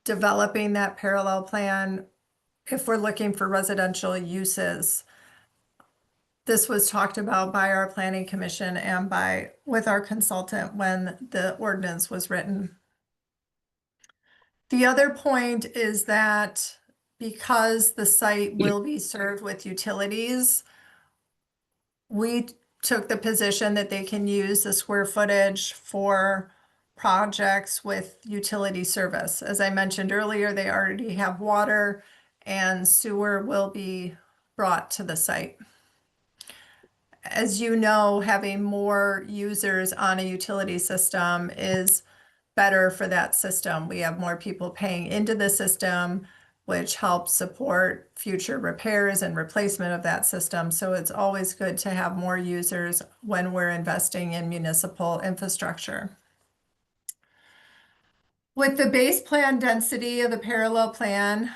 G: developing that parallel plan if we're looking for residential uses. This was talked about by our planning commission and with our consultant when the ordinance was written. The other point is that because the site will be served with utilities, we took the position that they can use the square footage for projects with utility service. As I mentioned earlier, they already have water and sewer will be brought to the site. As you know, having more users on a utility system is better for that system. We have more people paying into the system, which helps support future repairs and replacement of that system. So it's always good to have more users when we're investing in municipal infrastructure. With the base plan density of the parallel plan,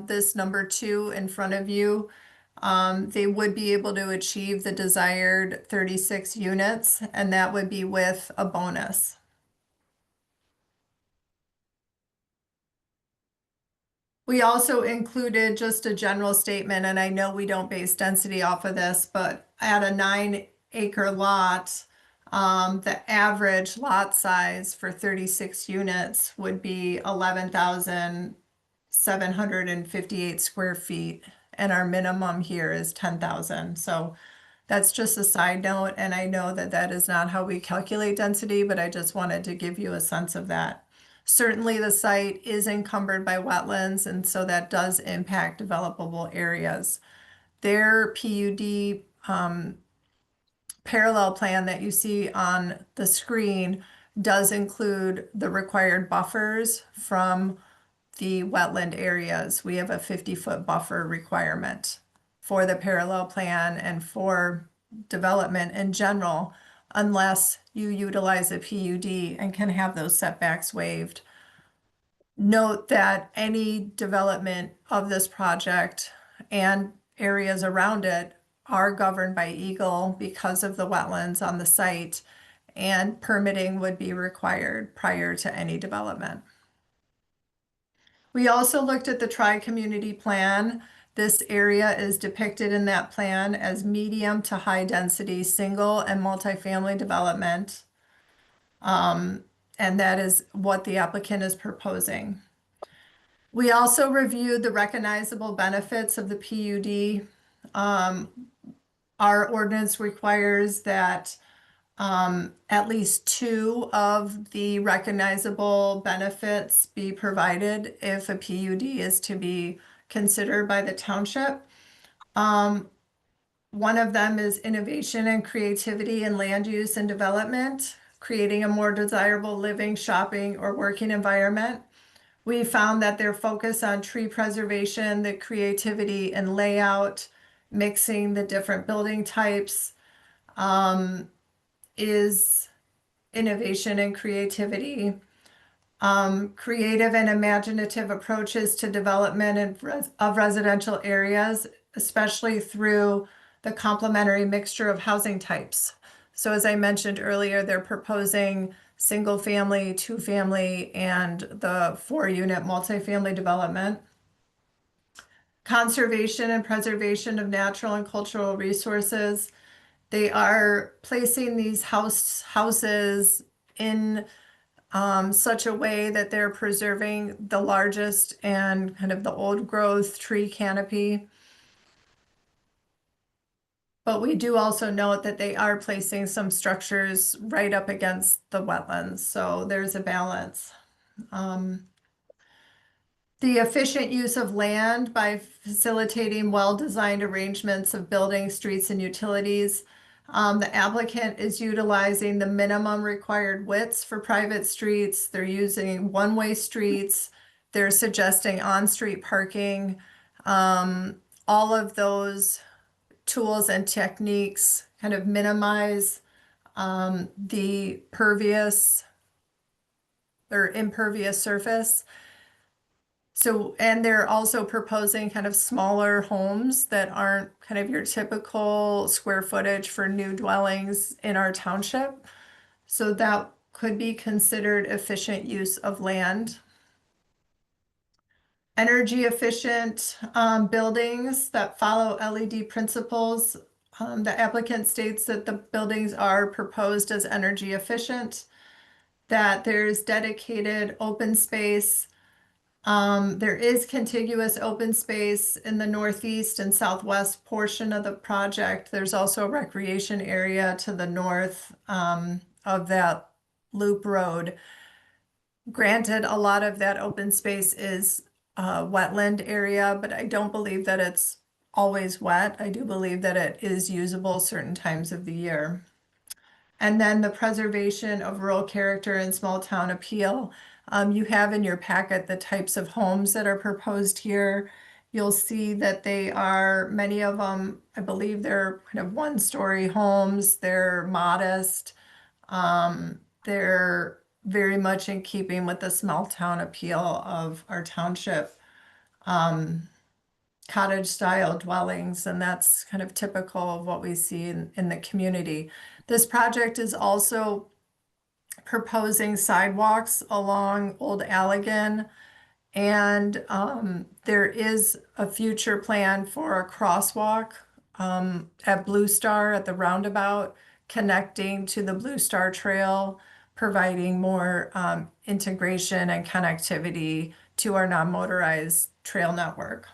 G: this number 2 in front of you, they would be able to achieve the desired 36 units, and that would be with a bonus. We also included just a general statement, and I know we don't base density off of this, but at a 9 acre lot, the average lot size for 36 units would be 11,758 square feet. And our minimum here is 10,000. So that's just a side note. And I know that that is not how we calculate density, but I just wanted to give you a sense of that. Certainly the site is encumbered by wetlands, and so that does impact developable areas. Their PUD parallel plan that you see on the screen does include the required buffers from the wetland areas. We have a 50-foot buffer requirement for the parallel plan and for development in general, unless you utilize a PUD and can have those setbacks waived. Note that any development of this project and areas around it are governed by Eagle because of the wetlands on the site, and permitting would be required prior to any development. We also looked at the tri-community plan. This area is depicted in that plan as medium to high density single and multifamily development. And that is what the applicant is proposing. We also reviewed the recognizable benefits of the PUD. Our ordinance requires that at least 2 of the recognizable benefits be provided if a PUD is to be considered by the township. One of them is innovation and creativity in land use and development, creating a more desirable living, shopping, or working environment. We found that their focus on tree preservation, the creativity and layout, mixing the different building types, is innovation and creativity. Creative and imaginative approaches to development of residential areas, especially through the complementary mixture of housing types. So as I mentioned earlier, they're proposing single family, 2-family, and the 4-unit multifamily development. Conservation and preservation of natural and cultural resources. They are placing these houses in such a way that they're preserving the largest and kind of the old growth tree canopy. But we do also note that they are placing some structures right up against the wetlands, so there's a balance. The efficient use of land by facilitating well-designed arrangements of buildings, streets, and utilities. The applicant is utilizing the minimum required widths for private streets. They're using one-way streets. They're suggesting on-street parking. All of those tools and techniques kind of minimize the pervious or impervious surface. So, and they're also proposing kind of smaller homes that aren't kind of your typical square footage for new dwellings in our township. So that could be considered efficient use of land. Energy efficient buildings that follow LED principles. The applicant states that the buildings are proposed as energy efficient, that there's dedicated open space. There is contiguous open space in the northeast and southwest portion of the project. There's also a recreation area to the north of that loop road. Granted, a lot of that open space is wetland area, but I don't believe that it's always wet. I do believe that it is usable certain times of the year. And then the preservation of rural character and small town appeal. You have in your packet the types of homes that are proposed here. You'll see that they are, many of them, I believe they're kind of one-story homes. They're modest. They're very much in keeping with the small town appeal of our township. Cottage style dwellings, and that's kind of typical of what we see in the community. This project is also proposing sidewalks along Old Allegan, and there is a future plan for a crosswalk at Blue Star at the roundabout, connecting to the Blue Star Trail, providing more integration and connectivity to our non-motorized trail network.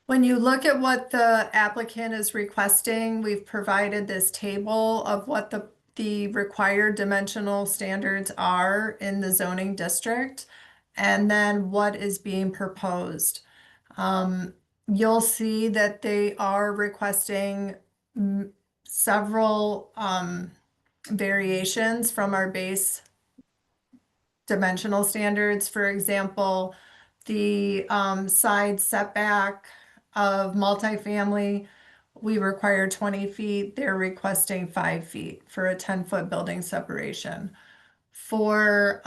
G: When you look at what the applicant is requesting, we've provided this table of what the required dimensional standards are in the zoning district, and then what is being proposed. You'll see that they are requesting several variations from our base dimensional standards. For example, the side setback of multifamily, we require 20 feet. They're requesting 5 feet for a 10-foot building separation. For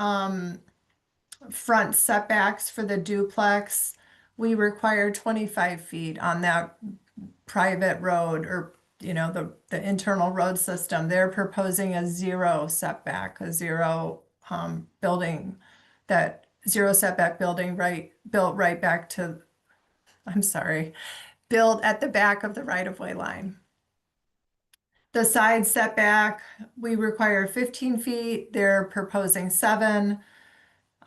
G: front setbacks for the duplex, we require 25 feet on that private road, or the internal road system. They're proposing a zero setback, a zero building, that zero setback building built right back to, I'm sorry, built at the back of the right-of-way line. The side setback, we require 15 feet. They're proposing 7.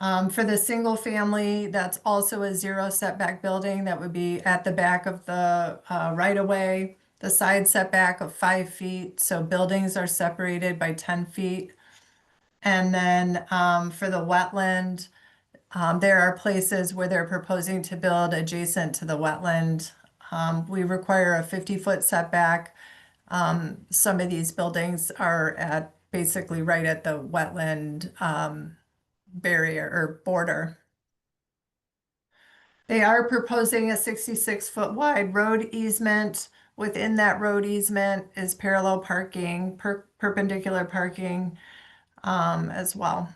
G: For the single family, that's also a zero setback building that would be at the back of the right-of-way. The side setback of 5 feet, so buildings are separated by 10 feet. And then for the wetland, there are places where they're proposing to build adjacent to the wetland. We require a 50-foot setback. Some of these buildings are at basically right at the wetland barrier or border. They are proposing a 66-foot wide road easement. Within that road easement is parallel parking, perpendicular parking as well.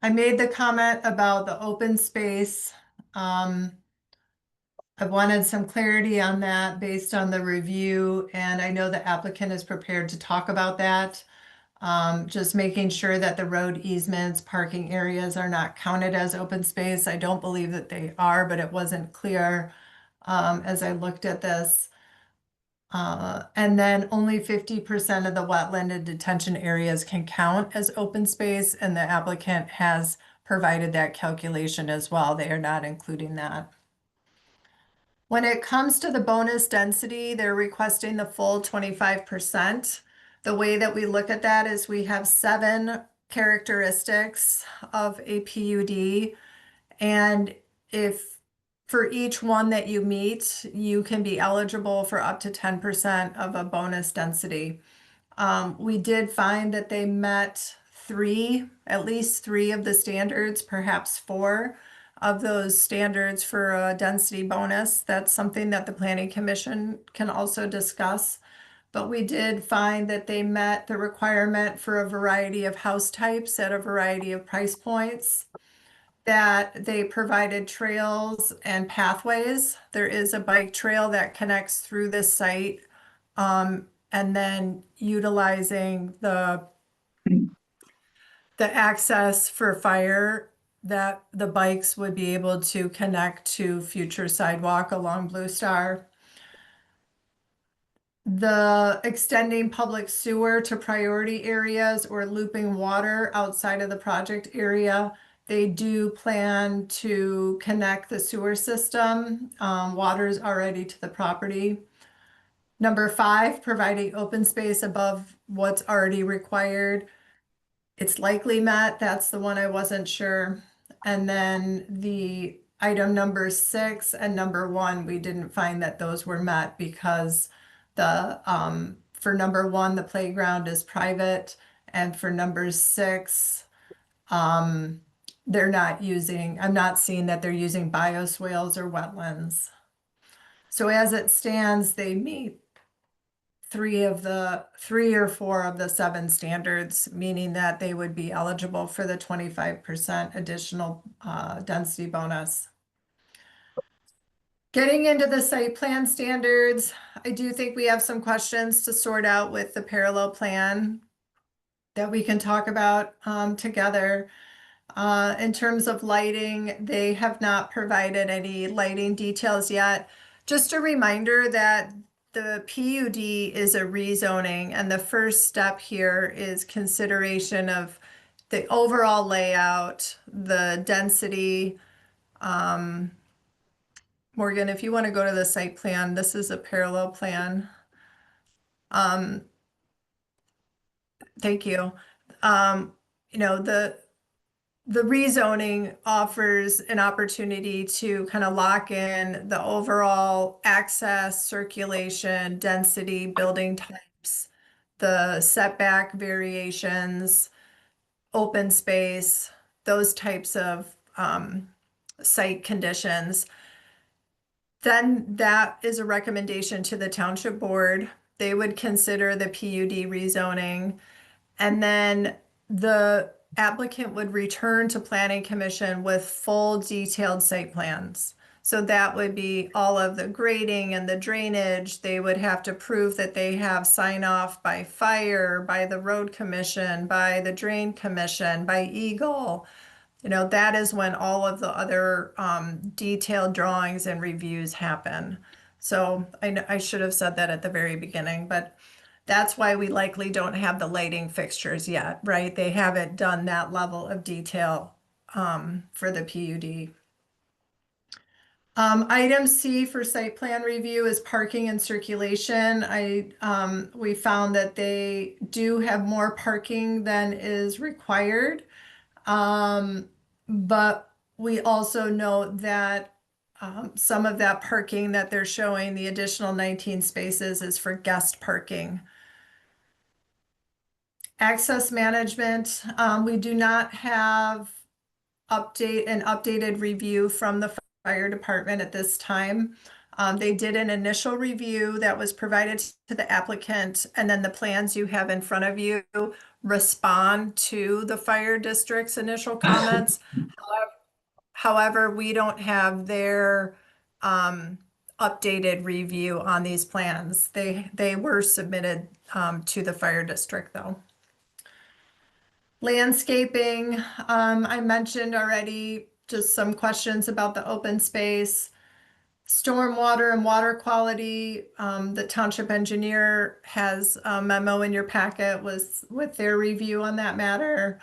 G: I made the comment about the open space. I wanted some clarity on that based on the review, and I know the applicant is prepared to talk about that. Just making sure that the road easements, parking areas are not counted as open space. I don't believe that they are, but it wasn't clear as I looked at this. And then only 50% of the wetland and detention areas can count as open space, and the applicant has provided that calculation as well. They are not including that. When it comes to the bonus density, they're requesting the full 25%. The way that we look at that is we have 7 characteristics of a PUD. And if for each one that you meet, you can be eligible for up to 10% of a bonus density. We did find that they met at least three of the standards, perhaps 4 of those standards for a density bonus. That's something that the Planning Commission can also discuss. But we did find that they met the requirement for a variety of house types at a variety of price points, that they provided trails and pathways. There is a bike trail that connects through this site. And then utilizing the access for fire, that the bikes would be able to connect to future sidewalk along Blue Star. The extending public sewer to priority areas or looping water outside of the project area. They do plan to connect the sewer system. Water's already to the property. Number 5, providing open space above what's already required. It's likely met. That's the one I wasn't sure. And then the item number 6 and number 1, we didn't find that those were met because for number 1, the playground is private, and for number 6, they're not using, I'm not seeing that they're using bioswales or wetlands. So as it stands, they meet 3 or 4 of the 7 standards, meaning that they would be eligible for the 25% additional density bonus. Getting into the site plan standards, I do think we have some questions to sort out with the parallel plan that we can talk about together. In terms of lighting, they have not provided any lighting details yet. Just a reminder that the PUD is a rezoning, and the first step here is consideration of the overall layout, the density. Morgan, if you want to go to the site plan, this is a parallel plan. Thank you. You know, the rezoning offers an opportunity to kind of lock in the overall access, circulation, density, building types, the setback variations, open space, those types of site conditions. Then that is a recommendation to the township board. They would consider the PUD rezoning, and then the applicant would return to Planning Commission with full detailed site plans. So that would be all of the grading and the drainage. They would have to prove that they have sign off by fire, by the road commission, by the drain commission, by Eagle. You know, that is when all of the other detailed drawings and reviews happen. So I should have said that at the very beginning, but that's why we likely don't have the lighting fixtures yet, right? They haven't done that level of detail for the PUD. Item C for site plan review is parking and circulation. We found that they do have more parking than is required. But we also know that some of that parking that they're showing, the additional 19 spaces, is for guest parking. Access management, we do not have an updated review from the fire department at this time. They did an initial review that was provided to the applicant, and then the plans you have in front of you respond to the fire district's initial comments. However, we don't have their updated review on these plans. They were submitted to the fire district though. Landscaping, I mentioned already, just some questions about the open space. Stormwater and water quality, the township engineer has a memo in your packet with their review on that matter.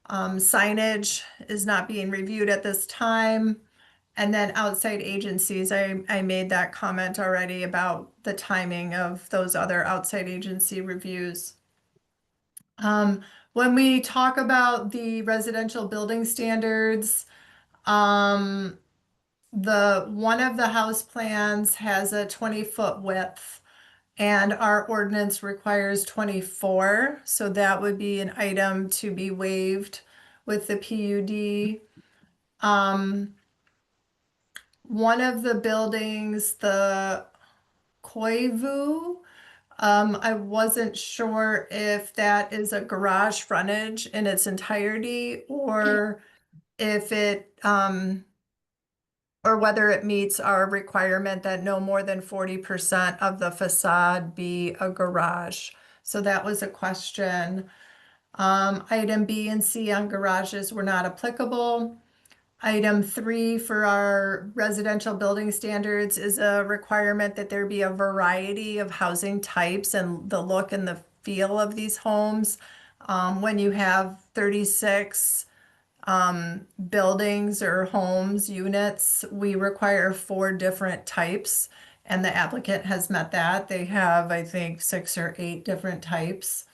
G: Signage is not being reviewed at this time. And then outside agencies, I made that comment already about the timing of those other outside agency reviews. When we talk about the residential building standards, one of the house plans has a 20-foot width and our ordinance requires 24. So that would be an item to be waived with the PUD. One of the buildings, the Koivu, I wasn't sure if that is a garage frontage in its entirety or if it, or whether it meets our requirement that no more than 40% of the facade be a garage. So that was a question. Item B and C on garages were not applicable. Item 3 for our residential building standards is a requirement that there be a variety of housing types and the look and the feel of these homes. When you have 36 buildings or homes, units, we require 4 different types, and the applicant has met that. They have, I think, 6 or 8 different types.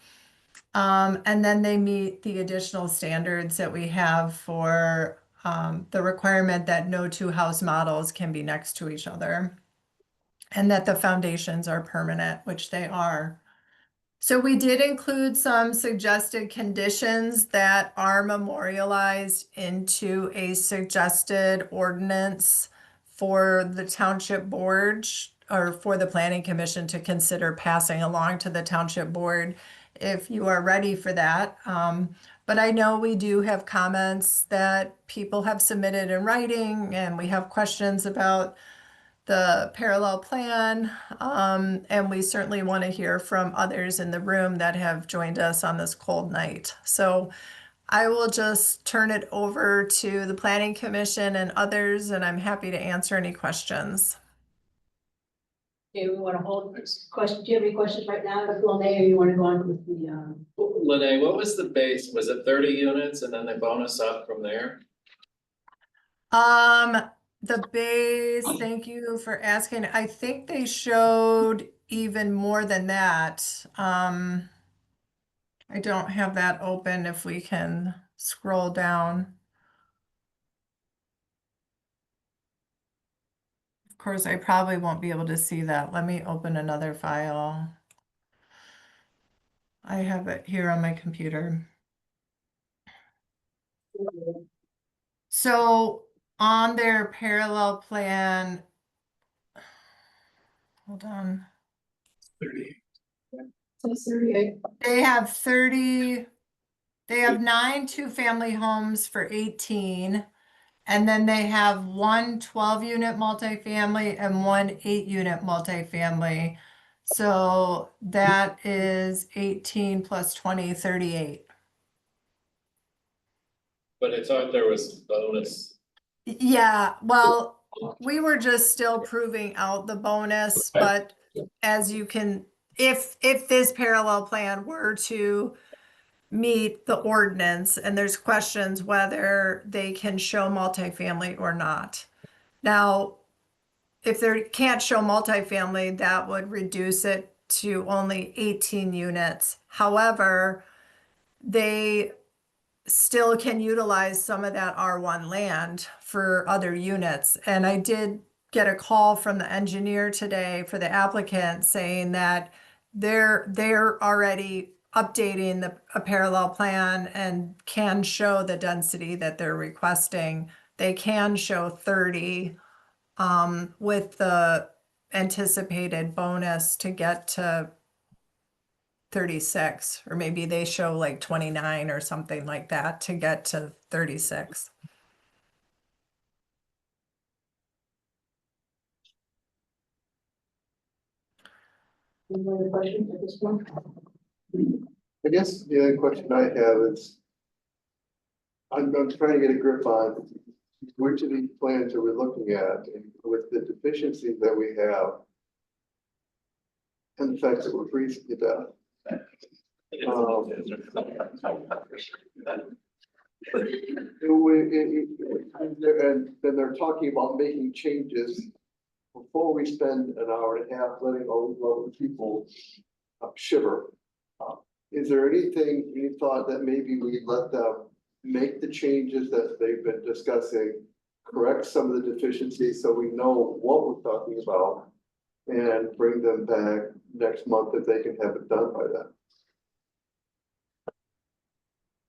G: And then they meet the additional standards that we have for the requirement that no 2 house models can be next to each other, and that the foundations are permanent, which they are. So we did include some suggested conditions that are memorialized into a suggested ordinance for the township board or for the planning commission to consider passing along to the township board if you are ready for that. But I know we do have comments that people have submitted in writing, and we have questions about the parallel plan. And we certainly want to hear from others in the room that have joined us on this cold night. So I will just turn it over to the planning commission and others, and I'm happy to answer any questions.
A: Okay, we want to hold this question. Do you have any questions right now, Dr. Lene, or you want to go on with the,
C: Lene, what was the base? Was it 30 units and then they bonus up from there?
G: The base, thank you for asking. I think they showed even more than that. I don't have that open if we can scroll down. Of course, I probably won't be able to see that. Let me open another file. I have it here on my computer. So on their parallel plan, hold on.
D: 38.
G: They have 30, they have 9 2-family homes for 18. And then they have 1 12-unit multifamily and 1 8-unit multifamily. So that is 18 plus 20, 38.
C: But I thought there was bonus.
G: Yeah, well, we were just still proving out the bonus, but as you can, if this parallel plan were to meet the ordinance, and there's questions whether they can show multifamily or not. Now, if they can't show multifamily, that would reduce it to only 18 units. However, they still can utilize some of that R1 land for other units. And I did get a call from the engineer today for the applicant saying that they're already updating a parallel plan and can show the density that they're requesting. They can show 30 with the anticipated bonus to get to 36, or maybe they show like 29 or something like that to get to 36.
A: any other questions at this point?
D: I guess the other question I have is, I'm trying to get a grip on which of these plans are we looking at, and with the deficiencies that we have, and the fact that we're freezing to death. and then they're talking about making changes. Before we spend an hour and a half letting all the people shiver. Is there anything, any thought that maybe we let them make the changes that they've been discussing? Correct some of the deficiencies so we know what we're talking about. And bring them back next month if they can have it done by then.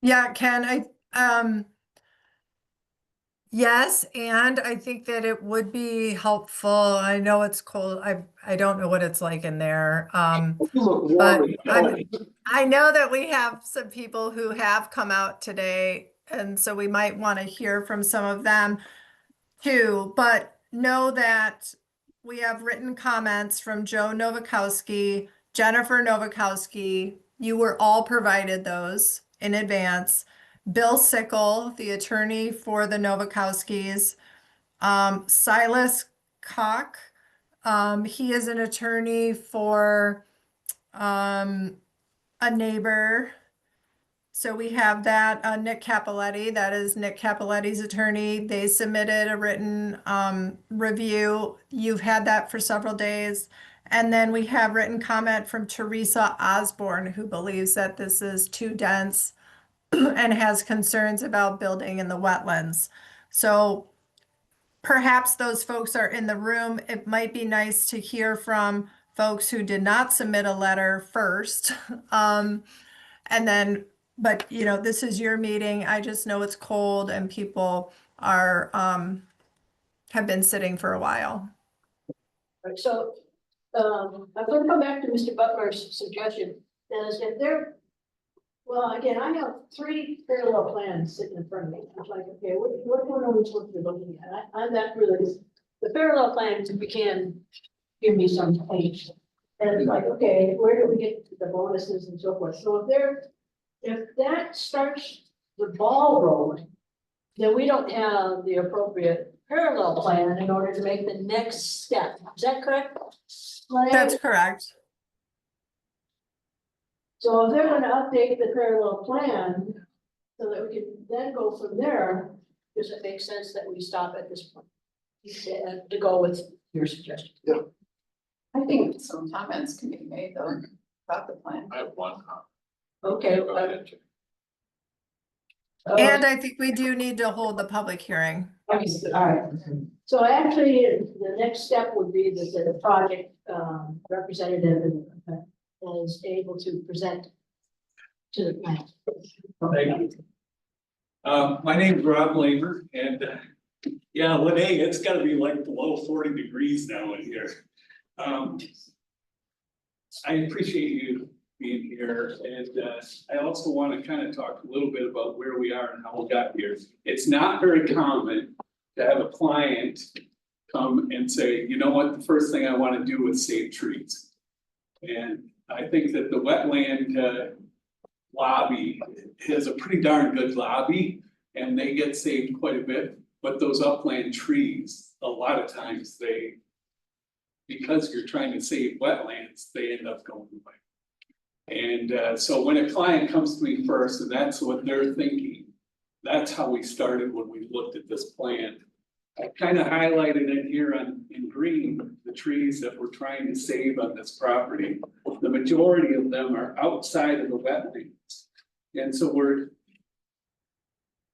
G: Yeah, Ken, yes, and I think that it would be helpful. I know it's cold. I don't know what it's like in there.
D: Look
G: But
D: warm and
G: I know that we have some people who have come out today, and so we might want to hear from some of them too. But know that we have written comments from Joe Novakowski, Jennifer Novakowski. You were all provided those in advance. Bill Sickle, the attorney for the Novakowskis, Silas Koch. He is an attorney for a neighbor. So we have that, Nick Capoletti, that is Nick Capoletti's attorney. They submitted a written review. You've had that for several days. And then we have written comment from Teresa Osborne, who believes that this is too dense and has concerns about building in the wetlands. So perhaps those folks are in the room. It might be nice to hear from folks who did not submit a letter first. And then, but you know, this is your meeting. I just know it's cold and people are, have been sitting for a while.
A: Right, so, I'm gonna come back to Mr. Butler's suggestion, is if there, well, again, I have 3 parallel plans sitting in front of me. I'm like, okay, what one are we supposed to be looking at? I'm not really, the parallel plans, if we can give me some page. And it's like, okay, where do we get the bonuses and so forth? So if that starts the ball rolling, then we don't have the appropriate parallel plan in order to make the next step. Is that correct?
G: That's correct.
A: So if they're gonna update the parallel plan, so that we can then go from there, does it make sense that we stop at this point? To go with your suggestion?
B: I think some comments can be made though about the plan.
C: I have one comment.
A: Okay.
C: Go ahead, Jim.
G: And I think we do need to hold the public hearing.
A: Okay, all right. So actually, the next step would be that the project representative is able to present to the council.
J: Thank you. My name is Rob Lamer, and yeah, Lene, it's gotta be like below 40 degrees now in here. I appreciate you being here, and I also want to kind of talk a little bit about where we are and how we got here. It's not very common to have a client come and say, you know what, the first thing I want to do is save trees. And I think that the wetland lobby has a pretty darn good lobby, and they get saved quite a bit. But those upland trees, a lot of times because you're trying to save wetlands, they end up going away. And so when a client comes to me first, and that's what they're thinking, that's how we started when we looked at this plan. I kind of highlighted it here in green, the trees that we're trying to save on this property. The majority of them are outside of the wetlands. And so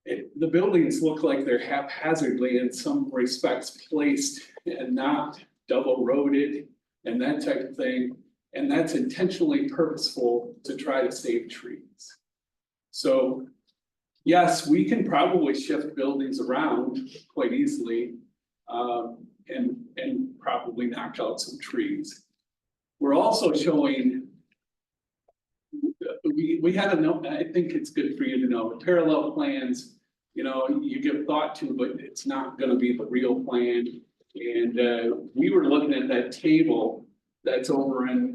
J: the buildings look like they're haphazardly in some respects placed and not double roaded and that type of thing. And that's intentionally purposeful to try to save trees. So yes, we can probably shift buildings around quite easily and probably knock out some trees. We're also showing, we had a note, I think it's good for you to know, the parallel plans, you know, you give thought to, but it's not gonna be the real plan. And we were looking at that table that's over in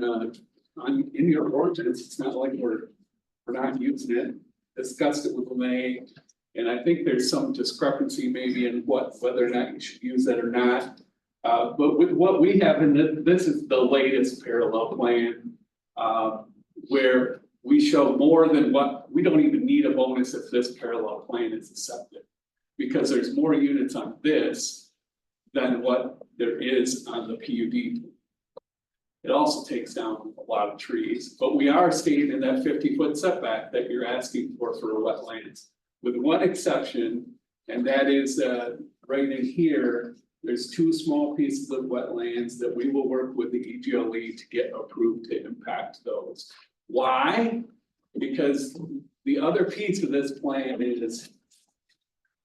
J: your ordinance. It's not like we're not using it. Discussed it with Lene, and I think there's some discrepancy maybe in whether or not you should use that or not. But with what we have in this is the latest parallel plan, where we show more than what we don't even need a bonus if this parallel plan is accepted.
M: because there's more units on this than what there is on the PUD. It also takes down a lot of trees, but we are staying in that 50-foot setback that you're asking for wetlands. With one exception, and that is right in here, there's 2 small pieces of wetlands that we will work with the EGLE to get approved to impact those. Why? Because the other piece of this plan is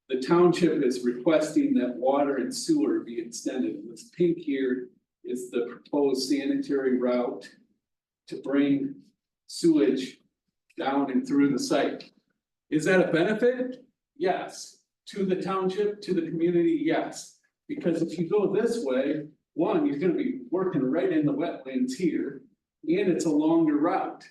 M: the township is requesting that water and sewer be extended. This pink here is the proposed sanitary route to bring sewage down and through the site. Is that a benefit? Yes. To the township, to the community, yes. Because if you go this way, one, you're gonna be working right in the wetlands here, and it's a longer route.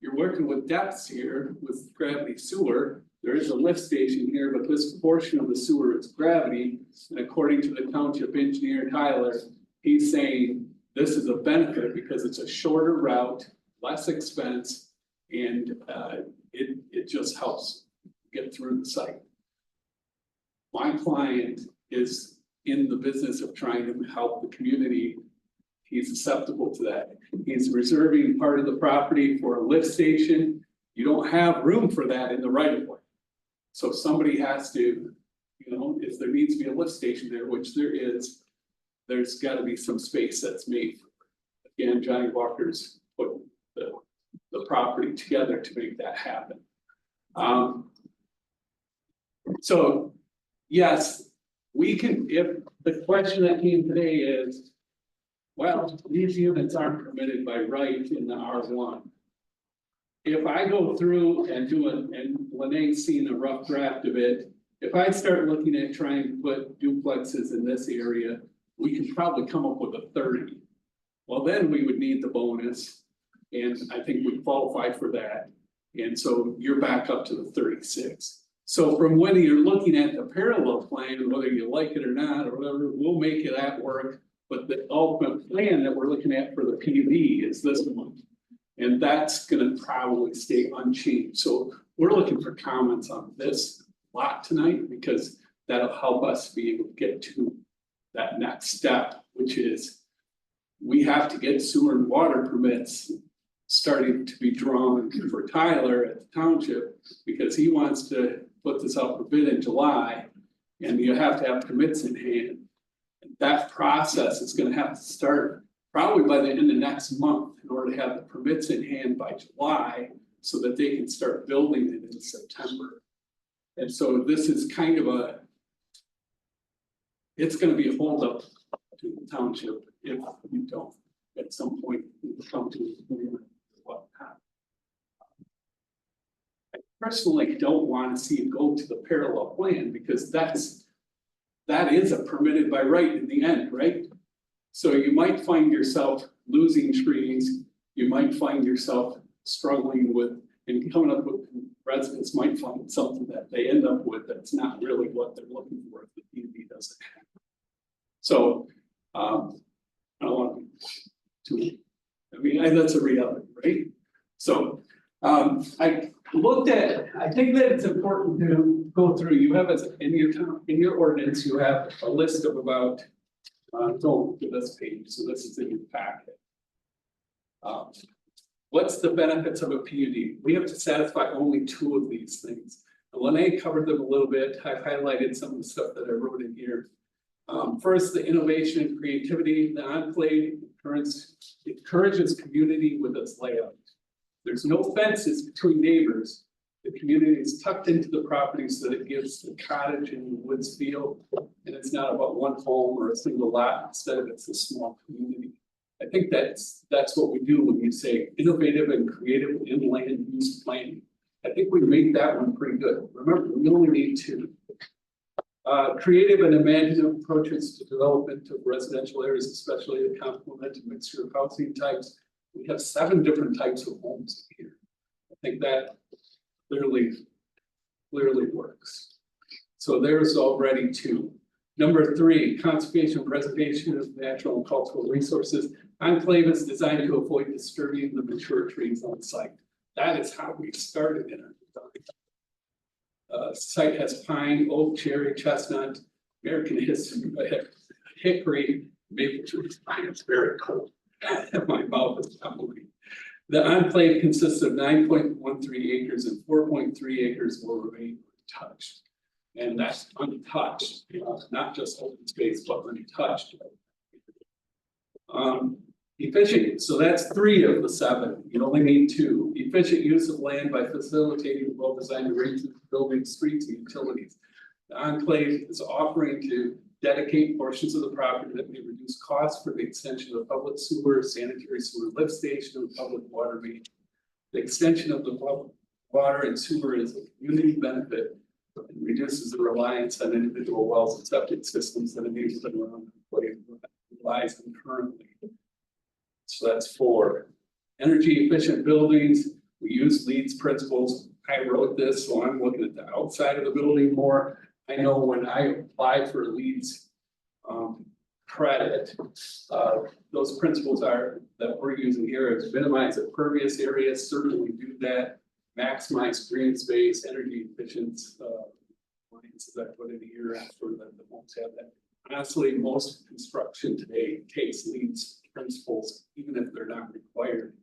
M: You're working with depths here with gravity sewer. There is a lift station here, but this portion of the sewer is gravity. And according to the township engineer, Tyler, he's saying this is a benefit because it's a shorter route, less expense, and it just helps get through the site. My client is in the business of trying to help the community. He's susceptible to that. He's reserving part of the property for a lift station. You don't have room for that in the right of way. So somebody has to, you know, if there needs to be a lift station there, which there is, there's got to be some space that's made. Again, Johnny Walker's put the property together to make that happen. So yes, we can, if the question that came today is, well, these units aren't permitted by right in the R1. If I go through and do it, and Lene's seen a rough draft of it, if I start looking at trying to put duplexes in this area, we could probably come up with a 30. Well, then we would need the bonus, and I think we qualify for that. And so you're back up to the 36. So from when you're looking at the parallel plan, whether you like it or not, or whatever, we'll make it at work. But the ultimate plan that we're looking at for the PUD is this one. And that's gonna probably stay unchanged. So we're looking for comments on this lot tonight, because that'll help us be able to get to that next step, which is we have to get sewer and water permits starting to be drawn for Tyler at the township, because he wants to put this out for bid in July, and you have to have permits in hand. And that process is gonna have to start probably by the end of next month in order to have the permits in hand by July, so that they can start building it in September. And so this is kind of it's gonna be a holdup to the township if you don't, at some point, come to an agreement with what happened. I personally don't want to see it go to the parallel plan, because that is a permitted by right in the end, right? So you might find yourself losing trees, you might find yourself struggling with, and coming up with, residents might find something that they end up with that's not really what they're looking for if the PUD doesn't happen. So, I don't want to, I mean, that's a reality, right? So, I looked at, I think that it's important to go through, you have in your ordinance, you have a list of about, don't do this page, so this is in your packet. What's the benefits of a PUD? We have to satisfy only 2 of these things. Lene covered them a little bit. I've highlighted some of the stuff that I wrote in here. First, the innovation and creativity. The enclave encourages community with its layout. There's no fences between neighbors. The community is tucked into the property so that it gives the cottage and the woods feel. And it's not about one home or a single lot. Instead of it's a small community. I think that's what we do when we say innovative and creative in land use planning. I think we made that one pretty good. Remember, we only need 2. Creative and imaginative approaches to development of residential areas, especially to complement a mixture of housing types. We have 7 different types of homes here. I think that clearly works. So there's already 2. Number 3, conservation and preservation of natural and cultural resources. Enclave is designed to avoid disturbing the mature trees on site. That is how we started in our Site has pine, oak, cherry, chestnut, American history, hickory, maple trees. It's very cold. My mouth is probably. The enclave consists of 9.13 acres and 4.3 acres will remain untouched. And that's untouched, not just open space, but untouched. Efficient, so that's 3 of the 7, you only need 2. Efficient use of land by facilitating well-designed arrangements, building, streets, and utilities. The enclave is offering to dedicate portions of the property that may reduce costs for the extension of public sewer, sanitary sewer lift station, and public water main. The extension of the water and sewer is a community benefit and reduces the reliance on individual wells and septic systems that enables them around the enclave relies on currently. So that's 4. Energy efficient buildings. We use LEED's principles. I wrote this, so I'm looking at the outside of the building more. I know when I applied for LEED's credit, those principles are that we're using here is minimize impervious areas, certainly do that, maximize green space, energy efficient appliances I put in here for that the homes have that. Honestly, most construction today takes LEED's principles, even if they're not required,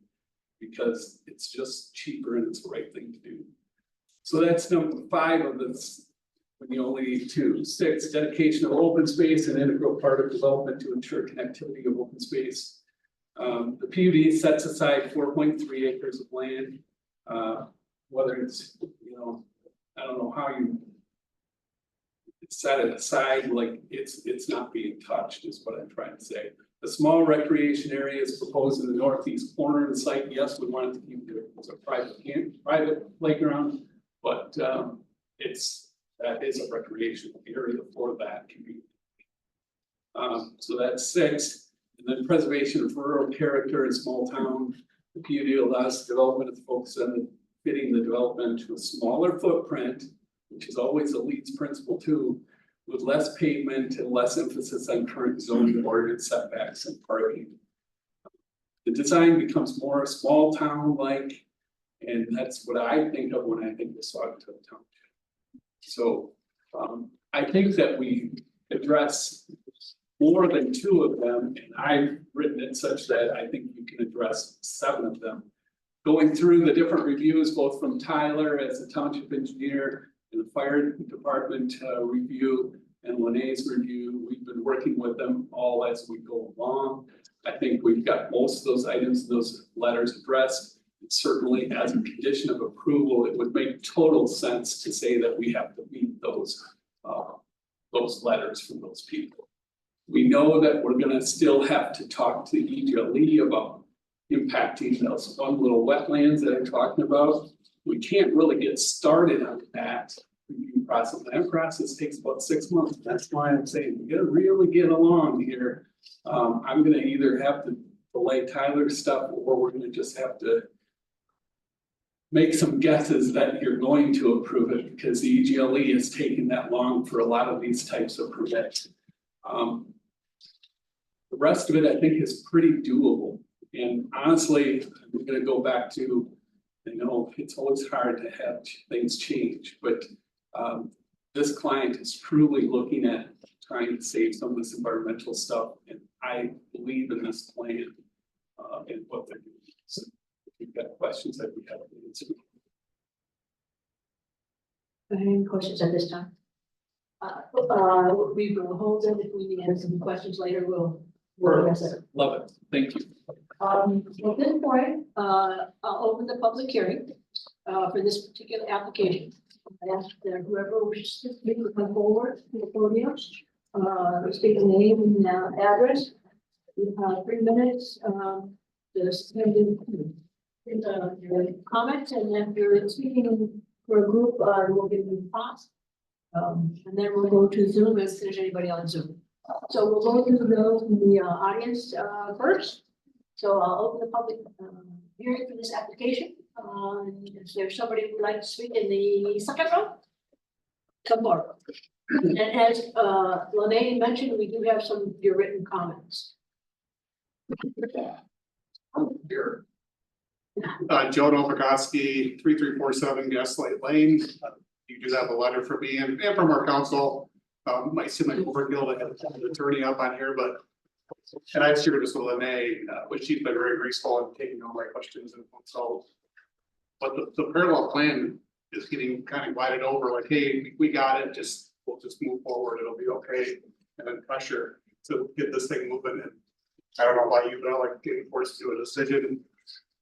M: because it's just cheaper and it's the right thing to do. So that's number 5 of this. When you only need 2. 6, dedication of open space, an integral part of development to ensure connectivity of open space. The PUD sets aside 4.3 acres of land. Whether it's, I don't know how you set it aside, like it's not being touched is what I'm trying to say. The small recreation area is proposed in the northeast corner of the site. Yes, we wanted to keep it as a private playground, but that is a recreational area for that community. So that's 6. And then preservation of rural character in small town. The PUD allows development to focus on fitting the development to a smaller footprint, which is always a LEED's principle too, with less pavement and less emphasis on current zoning ordinance setbacks and parking. The design becomes more small town like, and that's what I think of when I think of Saugatuck Township. So I think that we address more than 2 of them, and I've written it such that I think you can address 7 of them. Going through the different reviews, both from Tyler as a township engineer and the fire department review and Lene's review, we've been working with them all as we go along. I think we've got most of those items, those letters addressed. And certainly as a condition of approval, it would make total sense to say that we have to meet those letters from those people. We know that we're gonna still have to talk to EGLE about impacting those one little wetlands that I'm talking about. We can't really get started on that review process. That process takes about 6 months. That's why I'm saying we gotta really get along here. I'm gonna either have to delay Tyler's stuff, or we're gonna just have to make some guesses that you're going to approve it, because the EGLE is taking that long for a lot of these types of permits. The rest of it, I think, is pretty doable. And honestly, I'm gonna go back to, it's always hard to have things change, but this client is truly looking at trying to save some of this environmental stuff, and I believe in this plan and what they're doing. So if you've got questions, I'd be happy to answer.
A: Any questions at this time? We will hold it. If we need to answer some questions later, we'll address it.
M: Love it. Thank you.
A: At this point, I'll open the public hearing for this particular application. I ask that whoever wishes to speak will come forward to the podium, speak the name and address. You have 3 minutes to send in your comments, and if you're speaking for a group, we'll give you a pause. And then we'll go to Zoom as soon as anybody on Zoom. So we'll go to those in the audience first. So I'll open the public hearing for this application. Is there somebody who would like to speak in the second row? Come forward. And as Lene mentioned, we do have some of your written comments.
N: Joe Novakoski, 3347 Gaslight Lane. you do have a letter from me and from our council. Might seem like overkill to have an attorney up on here, but. And I've shared this with Lene, which she's been very graceful in taking all my questions and so. But the parallel plan is getting kind of glided over, like, hey, we got it, we'll just move forward, it'll be okay. And then pressure to get this thing moving, and I don't know about you, but I like getting forced to do a decision.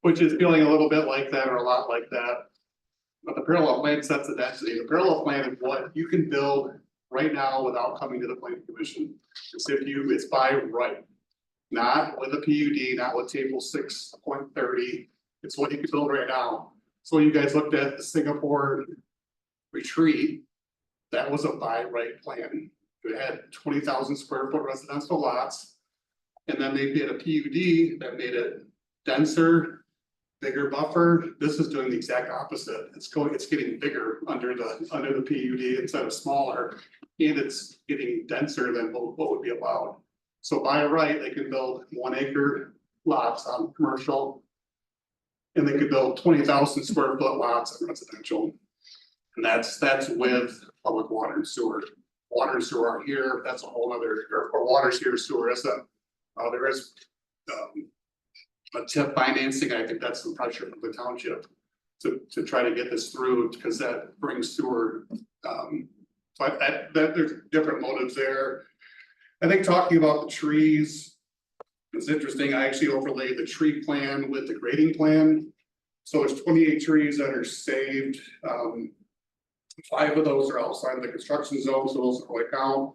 N: Which is feeling a little bit like that or a lot like that. But the parallel plan sets the density, the parallel plan is what you can build right now without coming to the planning commission. It's by right. Not with a PUD, not with table 6.30, it's what you can build right now. So you guys looked at the Singapore retreat, that was a by right plan. It had 20,000 square foot residential lots. And then they did a PUD that made it denser, bigger buffer. This is doing the exact opposite. It's getting bigger under the PUD instead of smaller. And it's getting denser than what would be allowed. So by right, they can build 1 acre lots on commercial. And they could build 20,000 square foot lots on residential. And that's with public water and sewer. Water and sewer are here, that's a whole other, or water's here, sewer isn't. There is a TIP financing, I think that's some pressure from the township to try to get this through, because that brings sewer. But that there's different motives there. I think talking about the trees is interesting. I actually overlaid the tree plan with the grading plan. So there's 28 trees that are saved. 5 of those are outside of the construction zone, so those are like count.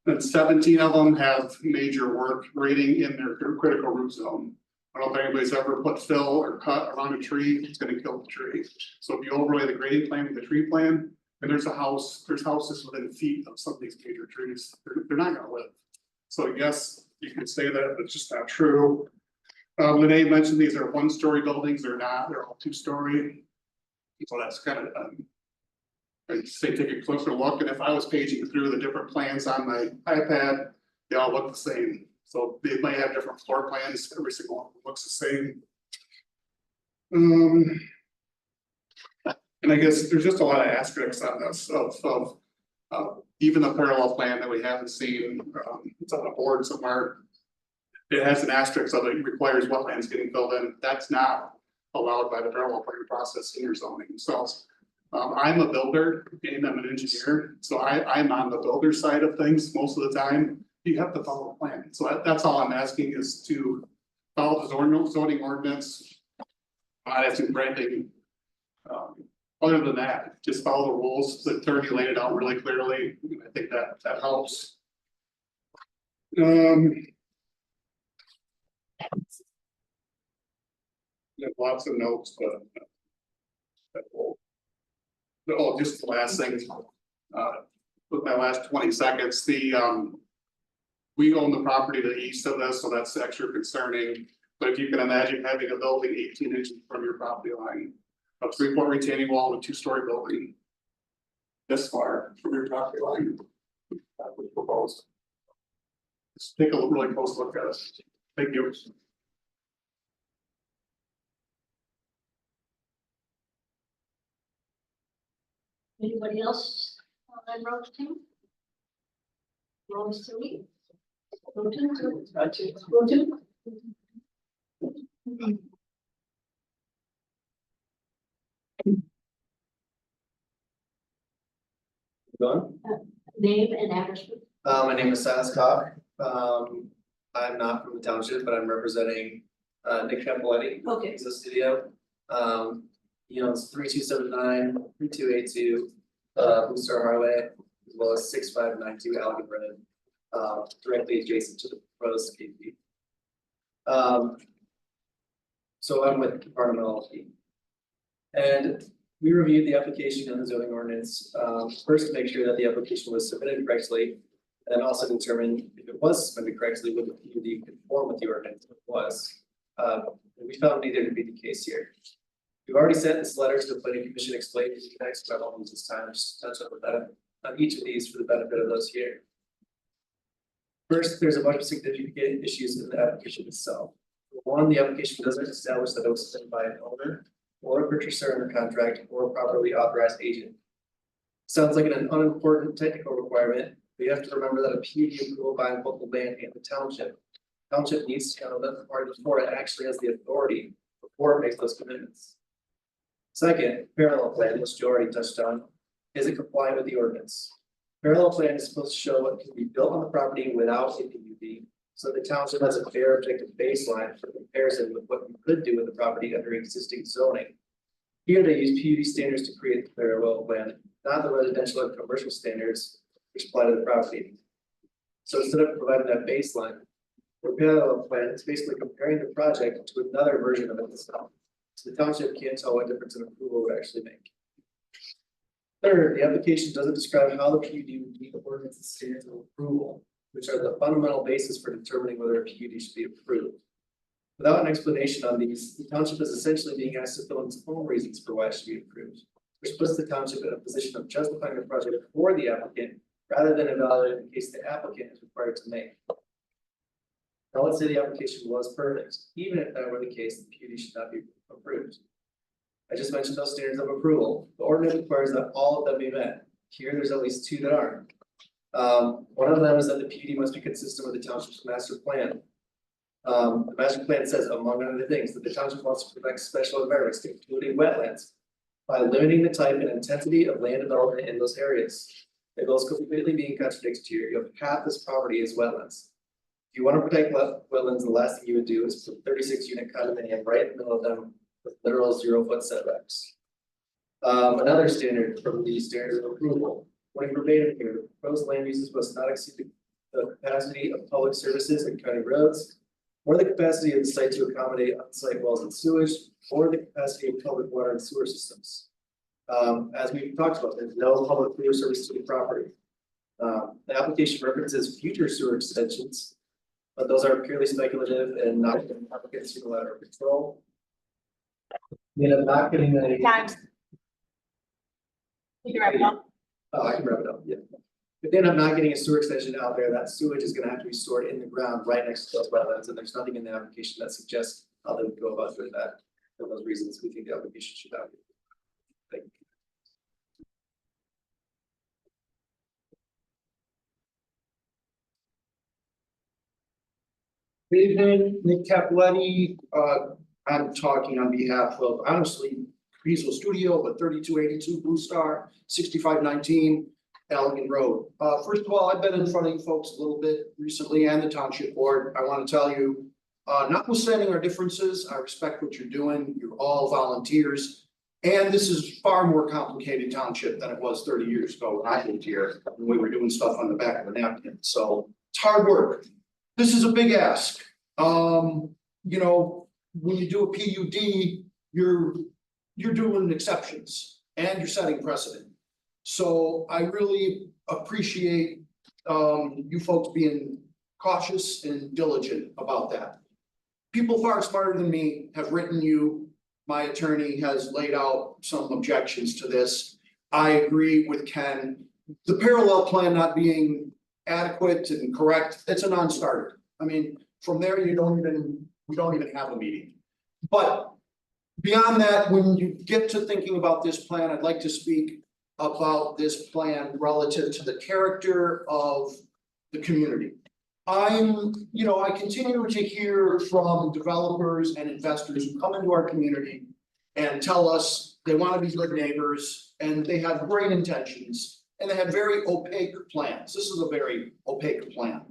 N: And 17 of them have major work grading in their critical root zone. I don't know if anybody's ever put fill or cut around a tree, it's gonna kill the tree. So if you overlay the grading plan with the tree plan, and there's houses within feet of some of these major trees, they're not gonna live. So yes, you can say that, but it's just not true. Lene mentioned these are 1-story buildings, they're not, they're all 2-story. So that's kind of, I'd say take a closer look, and if I was paging through the different plans on my iPad, they all look the same. So they might have different floor plans, every single one looks the same. And I guess there's just a lot of aspects on this of even the parallel plan that we haven't seen, it's on a board somewhere. It has an asterisk of it requires wetlands getting filled in, that's not allowed by the parallel plan process in your zoning, so. I'm a builder and I'm an engineer, so I'm on the builder side of things most of the time. You have to follow the plan, so that's all I'm asking is to follow the zoning ordinance. I'm not asking for anything. Other than that, just follow the rules. The attorney laid it out really clearly. I think that helps. I have lots of notes, but oh, just the last thing, with my last 20 seconds, we own the property to the east of this, so that's extra concerning. But if you can imagine having a building 18 inches from your property line, a 3-foot retaining wall and a 2-story building this far from your property line, that was proposed. Just take a really close look at it. Thank you.
A: Anybody else on road 2? Road 3? Road 2? Road 2? Name and address.
O: My name is Saugatuck. I'm not from the township, but I'm representing Nick Campoletti.
A: Okay.
O: He's a studio. He owns 3279, 3282 Blue Star Highway, as well as 6592 Allegan Road, directly adjacent to the proposed KP. So I'm with Department LLP. And we reviewed the application and the zoning ordinance, first to make sure that the application was submitted correctly, and then also determine if it was submitted correctly, would the PUD conform with the ordinance if it was. And we found neither to be the case here. We've already sent this letter to the planning commission explaining the next developments this time, just touch up with that on each of these for the benefit of those here. First, there's a bunch of significant issues in the application itself. One, the application doesn't establish that it was submitted by an owner or a purchaser under contract or a properly authorized agent. Sounds like an unimportant technical requirement, but you have to remember that a PUD approval binds both the land and the township. Township needs to know that the party before it actually has the authority before it makes those commitments. Second, parallel plan, which you already touched on, isn't compliant with the ordinance. Parallel plan is supposed to show what can be built on the property without a PUD, so the township has a fair objective baseline for comparison with what you could do with the property under existing zoning. Here they use PUD standards to create the parallel plan, not the residential or commercial standards which apply to the property. So instead of providing that baseline, the parallel plan is basically comparing the project to another version of itself. So the township can't tell what difference an approval would actually make. Third, the application doesn't describe how the PUD would meet the ordinance standards of approval, which are the fundamental basis for determining whether a PUD should be approved. Without an explanation on these, the township is essentially being asked to fill in its own reasons for why it should be approved, which puts the township in a position of justifying the project for the applicant rather than evaluating the case the applicant is required to make. Now, let's say the application was perfect. Even if that were the case, the PUD should not be approved. I just mentioned those standards of approval. The ordinance requires that all of them be met. Here, there's at least two that aren't. One of them is that the PUD must be consistent with the township's master plan. The master plan says, among other things, that the township wants to protect special environments, including wetlands, by limiting the type and intensity of land development in those areas. If those completely being contradicted here, you have half this property is wetlands. If you want to protect wetlands, the last thing you would do is put 36-unit condominium right in the middle of them with literal 0-foot setbacks. Another standard from the standards of approval, when verbatim here, the proposed land uses must not exceed the capacity of public services and county roads, or the capacity of the site to accommodate on-site wells and sewage, or the capacity of public water and sewer systems. As we've talked about, there's no public sewer service to the property. The application references future sewer extensions, but those are purely speculative and not in the applicant's unilateral control. You end up not getting any.
F: Times. You can wrap it up.
O: Oh, I can wrap it up, yeah. If they end up not getting a sewer extension out there, that sewage is gonna have to be stored in the ground right next to those wetlands, and there's nothing in the application that suggests how they would go about doing that. For those reasons, we think the application should have. Thank you.
P: Good evening, Nick Capoletti. I'm talking on behalf of, honestly, Creasville Studio, but 3282 Blue Star, 6519 Allegan Road. First of all, I've been in front of you folks a little bit recently and the Township Board. I want to tell you, notwithstanding our differences, I respect what you're doing. You're all volunteers. And this is far more complicated township than it was 30 years ago when I moved here, when we were doing stuff on the back of a napkin. So it's hard work. This is a big ask. You know, when you do a PUD, you're doing exceptions and you're setting precedent. So I really appreciate you folks being cautious and diligent about that. People far smarter than me have written you. My attorney has laid out some objections to this. I agree with Ken. The parallel plan not being adequate and correct, it's a non-starter. I mean, from there, we don't even have a meeting. But beyond that, when you get to thinking about this plan, I'd like to speak about this plan relative to the character of the community. I continue to hear from developers and investors who come into our community and tell us they want to be good neighbors and they have great intentions and they have very opaque plans. This is a very opaque plan.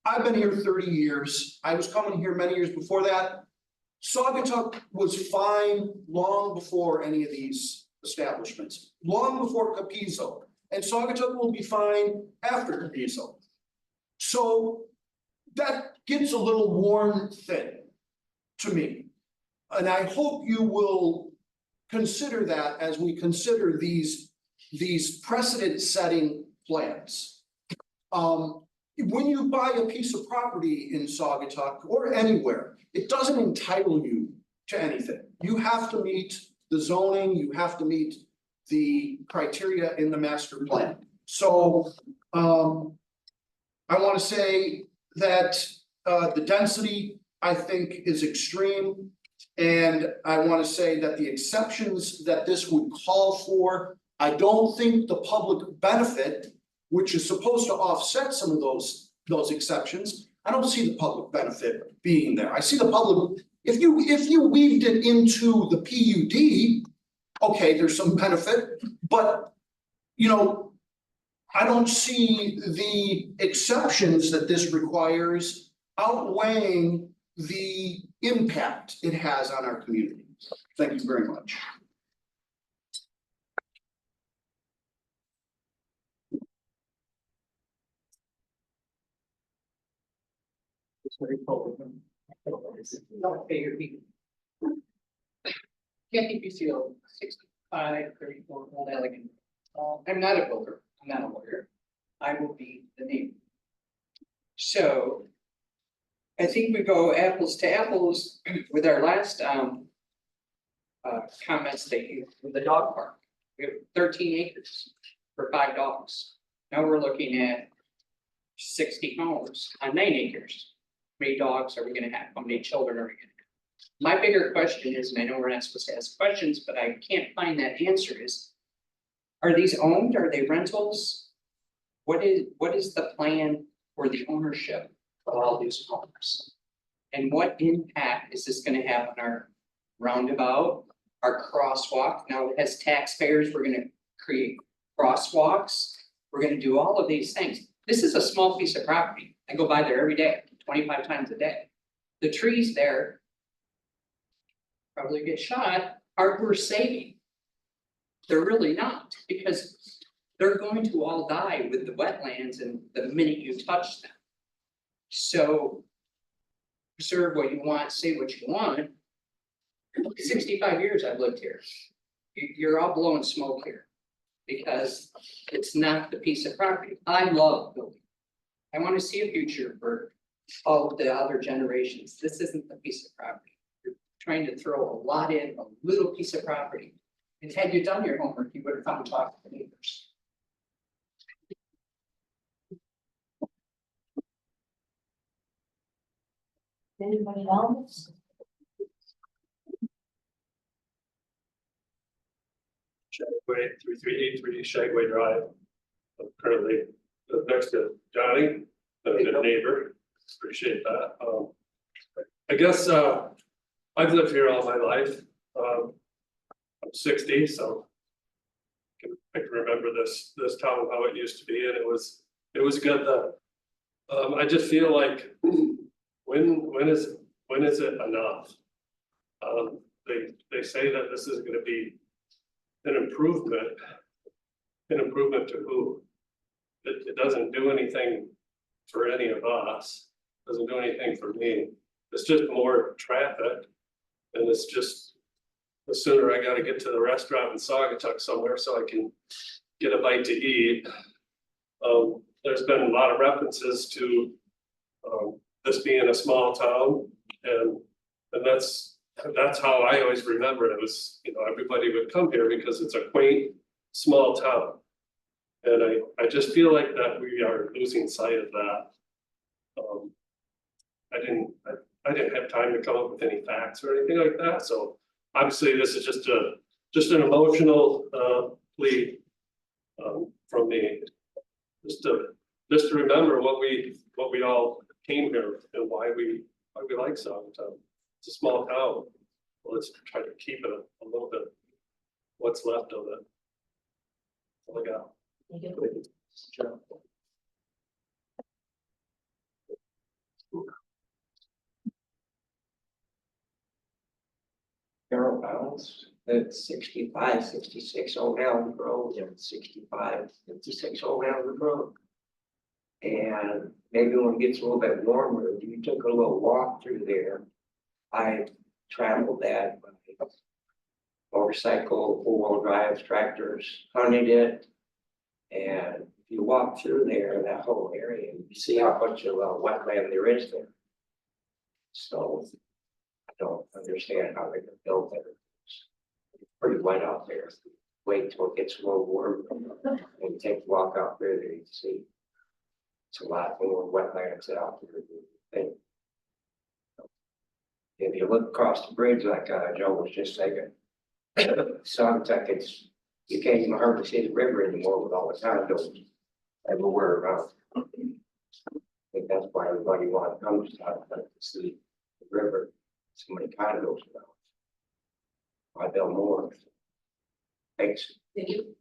P: I've been here 30 years. I was coming here many years before that. Saugatuck was fine long before any of these establishments, long before Capizzo, and Saugatuck will be fine after Capizzo. So that gets a little worn thin to me. And I hope you will consider that as we consider these precedent-setting plans. When you buy a piece of property in Saugatuck or anywhere, it doesn't entitle you to anything. You have to meet the zoning, you have to meet the criteria in the master plan. So I want to say that the density, I think, is extreme. And I want to say that the exceptions that this would call for I don't think the public benefit, which is supposed to offset some of those exceptions, I don't see the public benefit being there. I see the public, if you weaved it into the PUD, okay, there's some benefit, but, you know, I don't see the exceptions that this requires outweighing the impact it has on our community. Thank you very much.
Q: Don't pay your people. Kathy Busio, 65, 34, Old Elegant. I'm not a builder, I'm not a lawyer. I will be the neighbor. So I think we go apples to apples with our last comments that you, with the dog park. We have 13 acres for 5 dogs. Now we're looking at 60 homes on 9 acres. How many dogs are we gonna have? How many children are we gonna have? My bigger question is, and I know we're not supposed to ask questions, but I can't find that answer is, are these owned? Are they rentals? What is the plan for the ownership of all these homes? And what impact is this gonna have on our roundabout, our crosswalk? Now, as taxpayers, we're gonna create crosswalks. We're gonna do all of these things. This is a small piece of property. I go by there every day, 25 times a day. The trees there probably get shot, aren't worth saving. They're really not, because they're going to all die with the wetlands and the minute you touch them. So preserve what you want, say what you want. 65 years I've lived here. You're all blowing smoke here because it's not the piece of property. I love building. I want to see a future for all of the other generations. This isn't the piece of property. You're trying to throw a lot in a little piece of property. And had you done your homework, you would have come and talked to the neighbors.
A: Anybody else?
J: Shagway, 3383 Shagway Drive. I'm currently next to Johnny, a good neighbor. Appreciate that. I guess I've lived here all my life. I'm 60, so I can remember this town how it used to be, and it was good then. I just feel like when is it enough? They say that this is going to be an improvement to who? It doesn't do anything for any of us, doesn't do anything for me. It's just more traffic, and it's just, the sooner I gotta get to the restaurant in Saugatuck somewhere so I can get a bite to eat. There's been a lot of references to this being a small town, and that's how I always remember it. It was, you know, everybody would come here because it's a quaint, small town. And I just feel like that we are losing sight of that. I didn't have time to come up with any facts or anything like that, so obviously this is just an emotional plea from me. Just to remember what we all came here and why we like Saugatuck. It's a small town. Well, let's try to keep it a little bit, what's left of it. That's all I got.
Q: Carol Bounds at 65, 66 Old Elm Road and 65, 56 Old Elm Road. And maybe when it gets a little bit warmer, you took a little walk through there. I traveled that by motorcycle, 4-wheel drive, tractors, hunted it. And if you walk through there, that whole area, you see how much of a wetland there is there. So I don't understand how they can build there. It's pretty wet out there. Wait till it gets a little warm and take a walk out there, you can see. It's a lot more wetlands out there than you think. If you look across the bridge, like Joe was just saying, Saugatuck, it's
O: you can't even hardly see the river anymore with all the condos everywhere around. I think that's why everybody wants to come to Saugatuck to see the river, so many condos around. I build more. Thanks.
B: Thank you.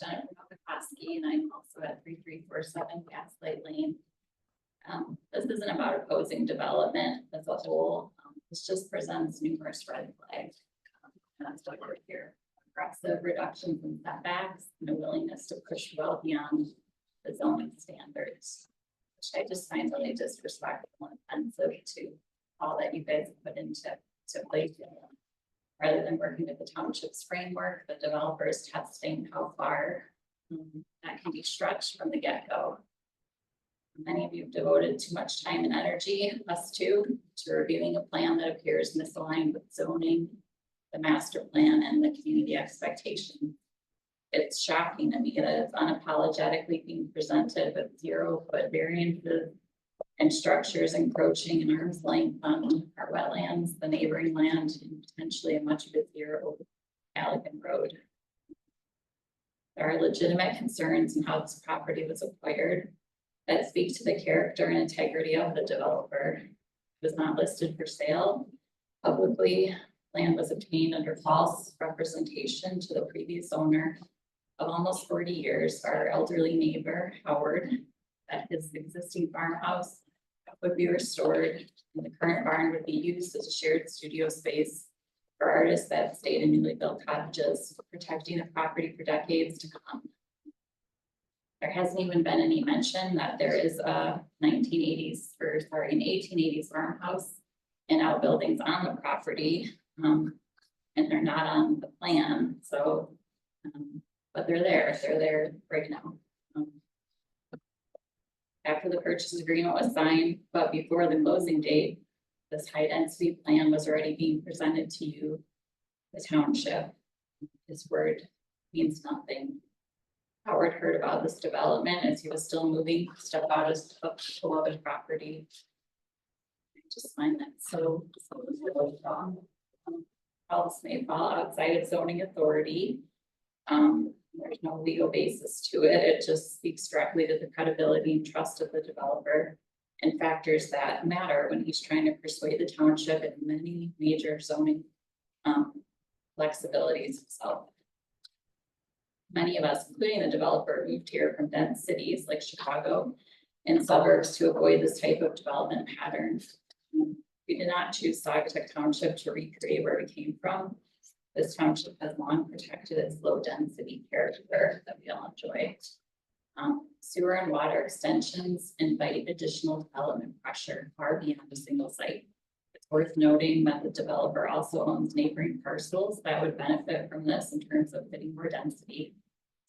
B: Jennifer Novikowski, and I'm also at 3347 Gaslight Lane. This isn't about opposing development as a whole. This just presents numerous red flags. And that's why we're here. Aggressive reductions in setbacks and a willingness to push well beyond the zoning standards, which I just find really disrespectful and offensive to all that you guys put into place. Rather than working with the township's framework, the developer is testing how far that can be stretched from the get-go. Many of you have devoted too much time and energy, us too, to reviewing a plan that appears misaligned with zoning, the master plan, and the community expectation. It's shocking to me that it's unapologetically being presented with 0-foot variances and structures encroaching in arm's length on our wetlands, the neighboring land, and potentially a much busier Allegan Road. There are legitimate concerns in how this property was acquired that speak to the character and integrity of the developer. It was not listed for sale publicly. Land was obtained under false representation to the previous owner of almost 40 years, our elderly neighbor, Howard, that his existing farmhouse would be restored and the current barn would be used as a shared studio space for artists that stayed in newly built cottages, protecting the property for decades to come. There hasn't even been any mention that there is a an 1880s farmhouse and outbuildings on the property, and they're not on the plan. So, but they're there right now. After the purchase agreement was signed, but before the closing date, this high density plan was already being presented to you, the township. His word means nothing. Howard heard about this development as he was still moving stuff out of beloved property. I just find that so wrong. All this may fall outside of zoning authority. There's no legal basis to it. It just speaks directly to the credibility and trust of the developer and factors that matter when he's trying to persuade the township in many major zoning flexibilities himself. Many of us, including the developer, moved here from dense cities like Chicago and suburbs to avoid this type of development pattern. We did not choose Saugatuck Township to recreate where we came from. This township has long protected its low density character that we all enjoy. Sewer and water extensions invite additional development pressure far beyond a single site. It's worth noting that the developer also owns neighboring parcels that would benefit from this in terms of fitting more density.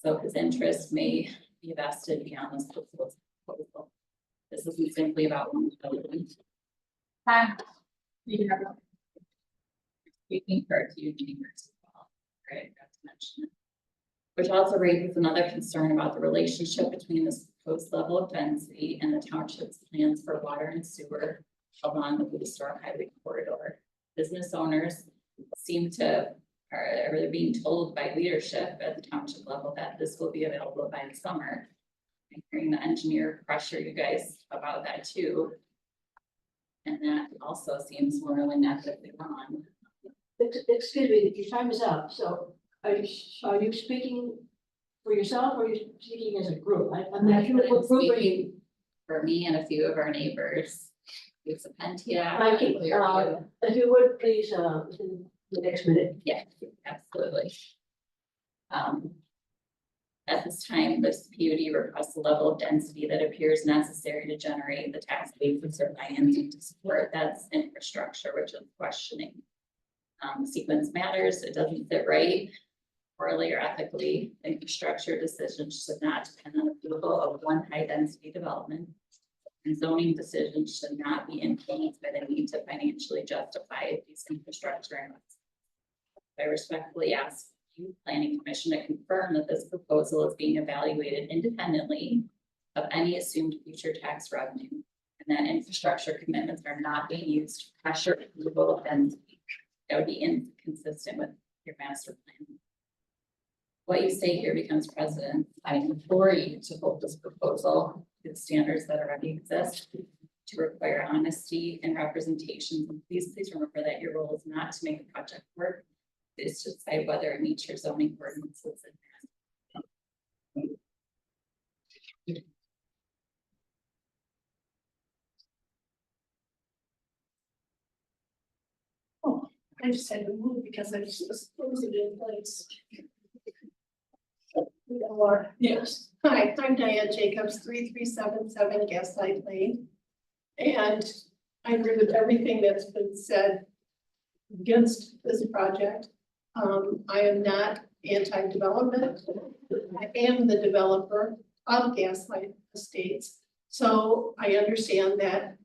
B: So his interest may be vested beyond this proposal. This isn't simply about one building.
F: Hi.
B: Speaking for a few neighbors as well, right? Got to mention it. Which also raises another concern about the relationship between this proposed level of density and the township's plans for water and sewer along the Blue Star Highway corridor. Business owners seem to, or they're being told by leadership at the township level that this will be available by the summer. I'm hearing the engineer pressure you guys about that too. And that also seems morally and ethically wrong.
A: Excuse me, your time is up, so are you speaking for yourself or are you speaking as a group? I'm not sure what group are you?
B: For me and a few of our neighbors. It's a Pentia.
A: If you would, please, in the next minute.
B: Yeah, absolutely. At this time, this PUD requests a level of density that appears necessary to generate the tax basis or financing to support that's infrastructure, which is questioning. Sequence matters, it doesn't fit right. Morally or ethically, infrastructure decisions should not depend on approval of one high density development. And zoning decisions should not be influenced by the need to financially justify these infrastructure investments. I respectfully ask you, Planning Commission, to confirm that this proposal is being evaluated independently
R: of any assumed future tax revenue, and that infrastructure commitments are not being used to pressure approval of density. That would be inconsistent with your master plan. What you say here becomes precedent. I implore you to hold this proposal to the standards that already exist, to require honesty and representation. And please remember that your role is not to make the project work. It's to decide whether it meets your zoning ordinances.
A: Oh, I just had to move because I was frozen in place. Yes, hi, I'm Diane Jacobs, 3377 Gaslight Lane. And I agree with everything that's been said against this project. I am not anti-development. I am the developer of Gaslight Estates. So I understand that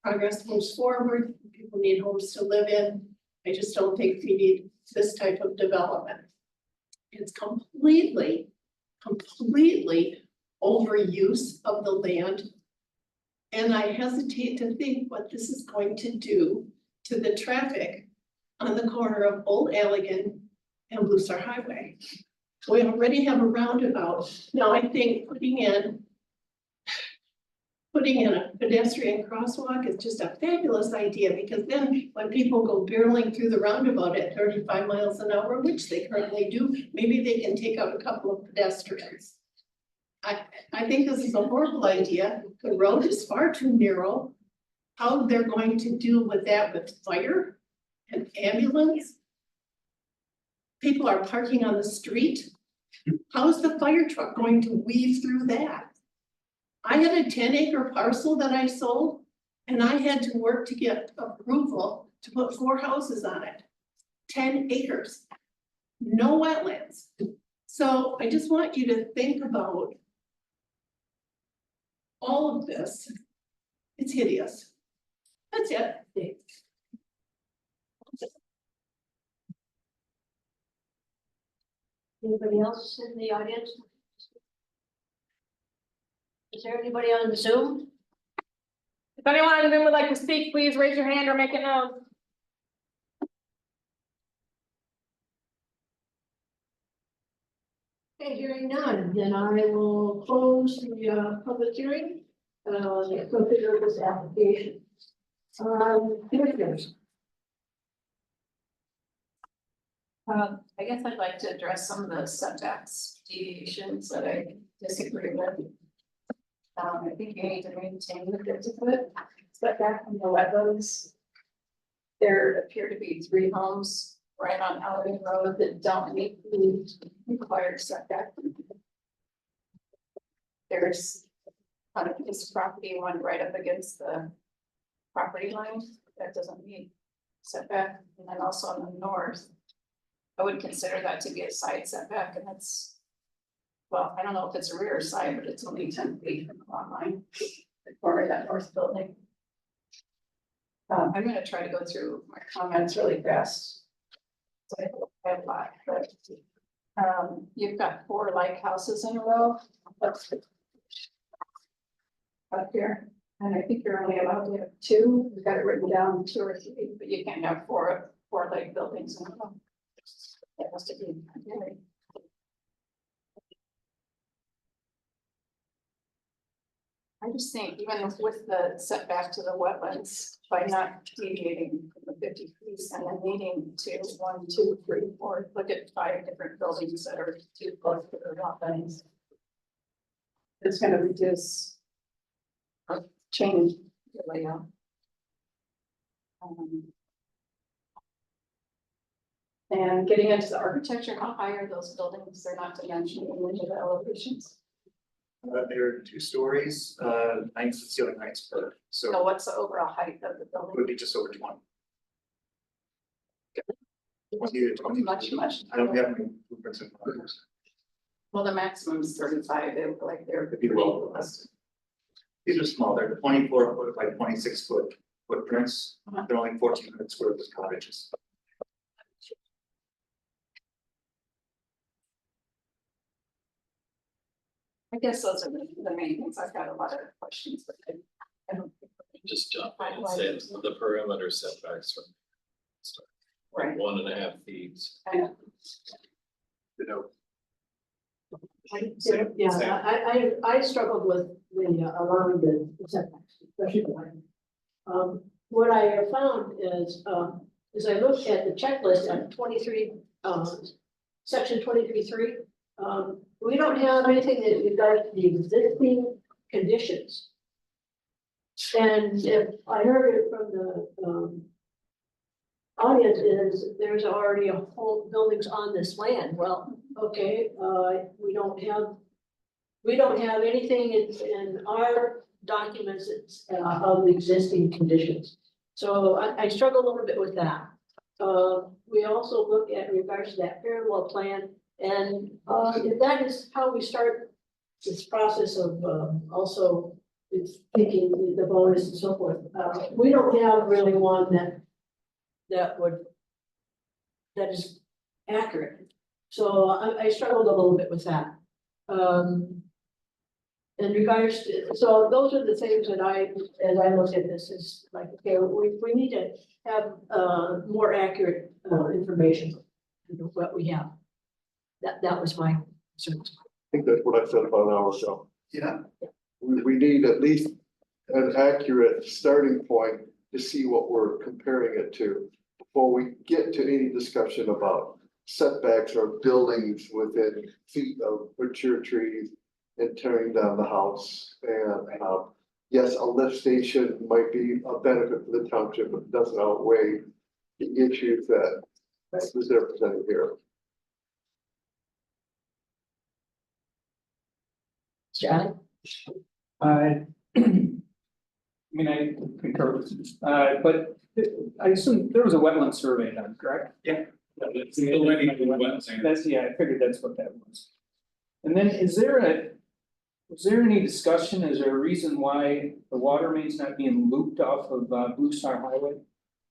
A: progress moves forward, people need homes to live in. I just don't think we need this type of development. It's completely overuse of the land. And I hesitate to think what this is going to do to the traffic on the corner of Old Allegan and Blue Star Highway. We already have a roundabout. Now I think putting in a pedestrian crosswalk is just a fabulous idea, because then when people go barreling through the roundabout at 35 miles an hour, which they currently do, maybe they can take out a couple of pedestrians. I think this is a horrible idea. The road is far too narrow. How they're going to deal with that with fire and ambulance? People are parking on the street. How is the fire truck going to weave through that? I had a 10-acre parcel that I sold, and I had to work to get approval to put 4 houses on it. 10 acres, no wetlands. So I just want you to think about all of this. It's hideous. That's it. Anybody else in the audience? Is there anybody on Zoom?
F: If anyone on Zoom would like to speak, please raise your hand or make it known.
A: Okay, hearing none, then I will close the public hearing. Consider this application. Commissioners.
B: I guess I'd like to address some of the setbacks deviations that I disagree with. I think you need to maintain the 50-foot setback from the wetlands. There appear to be 3 homes right on Albion Road that don't meet the required setback. There's on a piece of property, one right up against the property line that doesn't meet setback, and then also on the north. I would consider that to be a side setback, and that's, well, I don't know if it's a rear or side, but it's only 10 feet from the lot line, the corner of that north building. I'm gonna try to go through my comments really fast. So I have a lot, but you've got 4 like houses in a row up here, and I think you're only allowed to have 2. We've got it written down 2 or 3, but you can't have 4 like buildings in a row. That has to be. I just think even with the setback to the wetlands, by not deviating from the 50 feet and then needing to 1, 2, 3, 4, look at 5 different buildings that are too close to the wetlands. It's gonna reduce or change the layout. And getting into the architecture, how high are those buildings? They're not dimensioned into the elevations.
D: They're 2 stories, 9 ceiling heights per,
B: So
D: so
B: what's the overall height of the
D: it
B: building?
D: would be just over 20. 20 to 20.
B: Much.
D: I don't have any blueprints in front of us.
B: Well, the maximum is 35. They look like they're
D: It'd be well. These are small, they're 24 foot by 26 foot footprints. They're only 1,400 square foot cottages.
B: I guess those are the main things. I've got a lot of questions, but I don't.
C: Just jump in and say the perimeter setbacks from.
B: Right.
C: 1.5 feet.
B: I-
C: You know,
A: I struggled with the allowing the setbacks, especially the one. What I have found is, as I look at the checklist at 23, section 23.3, we don't have anything that regards the existing conditions. And if I heard it from the, audience is there's already a whole buildings on this land. Well, okay, we don't have anything in our documents of the existing conditions. So I struggle a little bit with that. We also look at regards to that parallel plan, and if that is how we start this process of also it's taking the bonus and so forth, we don't have really one that is accurate. So I struggled a little bit with that. In regards to, so those are the things that as I look at this, is like, okay, we need to have more accurate information than what we have. That was my concern.
D: I think that's what I said about an hour ago. Yeah. We need at least an accurate starting point to see what we're comparing it to before we get to any discussion about setbacks or buildings within feet of mature trees and tearing down the house. And yes, a lift station might be a benefit for the township, but it doesn't outweigh the issues that they're presenting here.
A: Johnny?
E: I mean, I concur with this, but I assume there was a wetland survey done, correct?
M: Yeah. It's delineated wetlands.
E: That's, yeah, I figured that's what that was. And then was there any discussion, is there a reason why the water main's not being looped off of Blue Star Highway?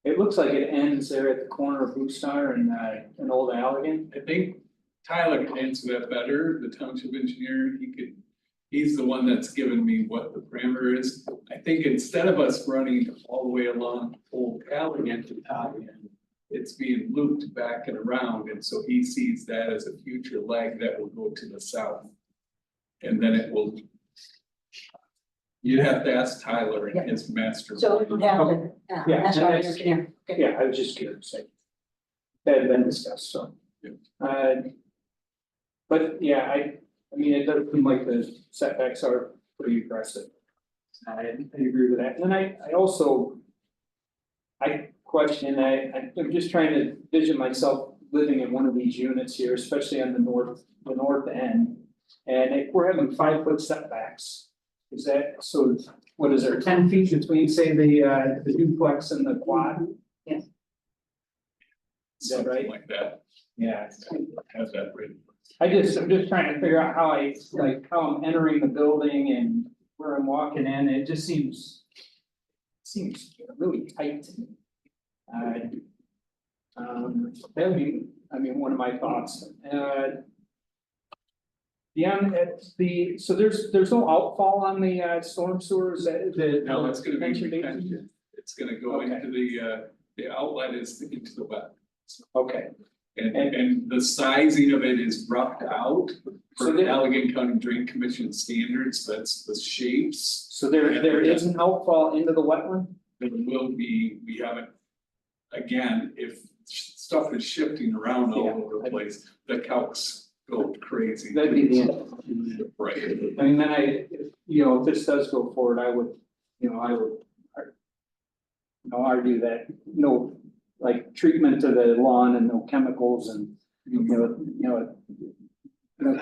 E: It looks like it ends there at the corner of Blue Star and Old Allegan.
M: I think Tyler can answer that better, the township engineer, he's the one that's given me what the parameter is. I think instead of us running all the way along Old Allegan to tie in, it's being looped back and around, and so he sees that as a future leg that will go to the south. And then it will. You'd have to ask Tyler and his master.
A: So it would happen.
E: Yeah,
A: That's why you're here. Okay.
E: Yeah, I was just curious. That had been discussed, so.
M: Yeah.
E: But yeah, I mean, it does seem like the setbacks are pretty aggressive. I agree with that. And then I also. I question, I'm just trying to vision myself living in one of these units here, especially on the north end. And if we're having 5-foot setbacks, is that, so what is there, 10 feet between, say, the duplex and the quad?
A: Yes.
E: Is that right?
M: Like that.
E: Yeah.
M: Has that written.
E: I'm just trying to figure out how I'm entering the building and where I'm walking in. It just seems really tight to me. That would be, I mean, one of my thoughts. Beyond so there's no outfall on the storm sewers that.
M: No, it's gonna be
E: mentioned?
M: retention. It's gonna go
E: Okay.
M: into the outlet is into the wet.
E: Okay.
M: And the sizing of it is roughed out
E: So
M: for
E: there-
M: Allegan County Drain Commission standards, that's the shapes.
E: So there is an outfall into the wetland?
M: There will be, we haven't, again, if stuff is shifting around all
E: Yeah.
M: over the place, the calcs go crazy.
E: That'd be the end.
M: Right.
E: I mean, then if this does go forward, I would argue that no, like treatment to the lawn and no chemicals and, no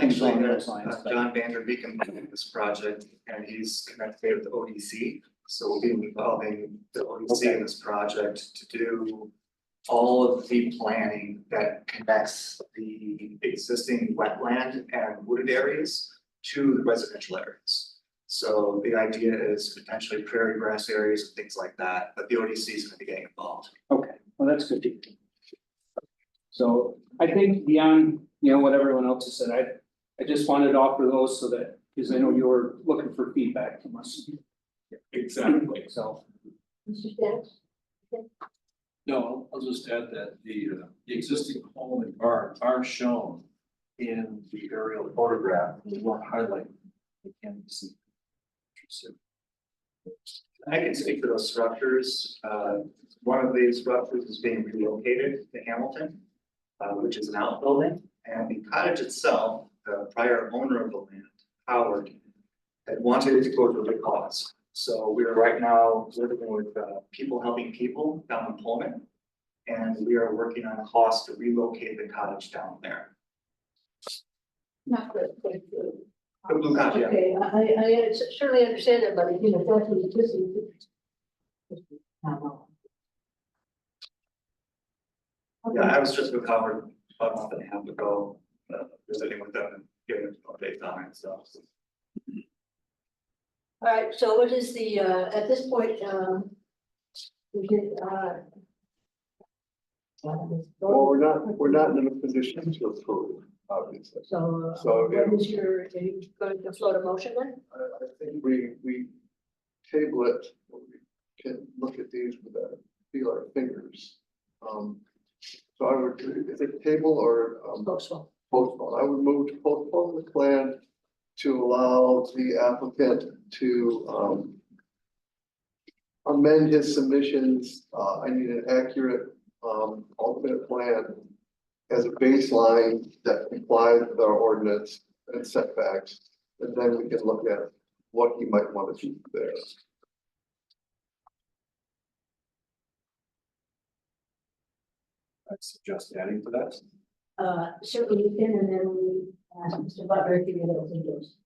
E: things along those lines.
O: John Vanderbeek in this project, and he's connected with the ODC. So we'll be involving the ODC in this project to do all of the planning that connects the existing wetland and wooded areas to the residential areas. So the idea is potentially prairie grass areas and things like that, but the ODC is going to be getting involved.
E: Okay, well, that's good. So I think beyond, what everyone else has said, I just wanted to offer those so that Because I know you're looking for feedback from us.
M: Exactly.
E: So,
A: Mr. Dennis?
L: No, I'll just add that the existing home and barn are shown in the aerial photograph. We won't highlight. They can be seen.
O: I can speak to those structures. One of these structures is being relocated to Hamilton, which is an outbuilding. And the cottage itself, the prior owner of the land, Howard, had wanted it to go to the cause. So we are right now living with people helping people down in Pullman. And we are working on costs to relocate the cottage down there.
A: Not good, but,
O: The blue cottage, yeah.
A: okay, I certainly understand that, but you know, that's what it is.
O: Yeah, I was just with Howard about a month and a half ago, visiting with them and giving them updates on it, so.
A: All right, so what is the, at this point, we can,
D: Well, we're not in a position to approve, obviously.
A: so,
D: So, yeah.
A: what is your, are you going to float a motion then?
D: I think we table it, we can look at these with feel our fingers. So I would, is it table or
A: Postpone.
D: postpone? I would move to postpone the plan to allow the applicant to amend his submissions. I need an accurate alternate plan as a baseline that complies with our ordinance and setbacks. And then we can look at what he might want to do there.
L: I'd suggest adding to that.
A: Certainly you can, and then we ask Mr. Butler if he knows he does.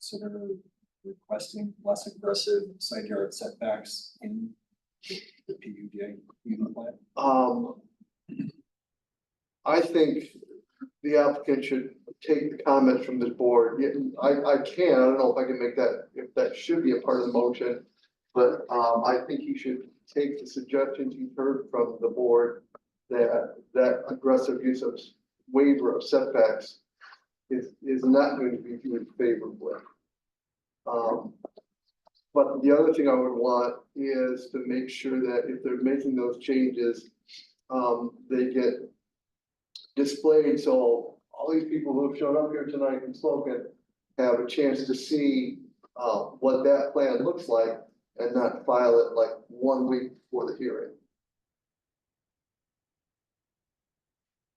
L: Consider requesting less aggressive side yard setbacks in the PUD unit plan.
D: I think the applicant should take the comments from this board. Yeah, I don't know if I can make that, if that should be a part of the motion. But I think you should take the suggestions you've heard from the board that aggressive use of waiver of setbacks is not going to be viewed favorably. But the other thing I would want is to make sure that if they're making those changes, they get displayed, so all these people who have shown up here tonight and spoken have a chance to see what that plan looks like and not file it like 1 week before the hearing.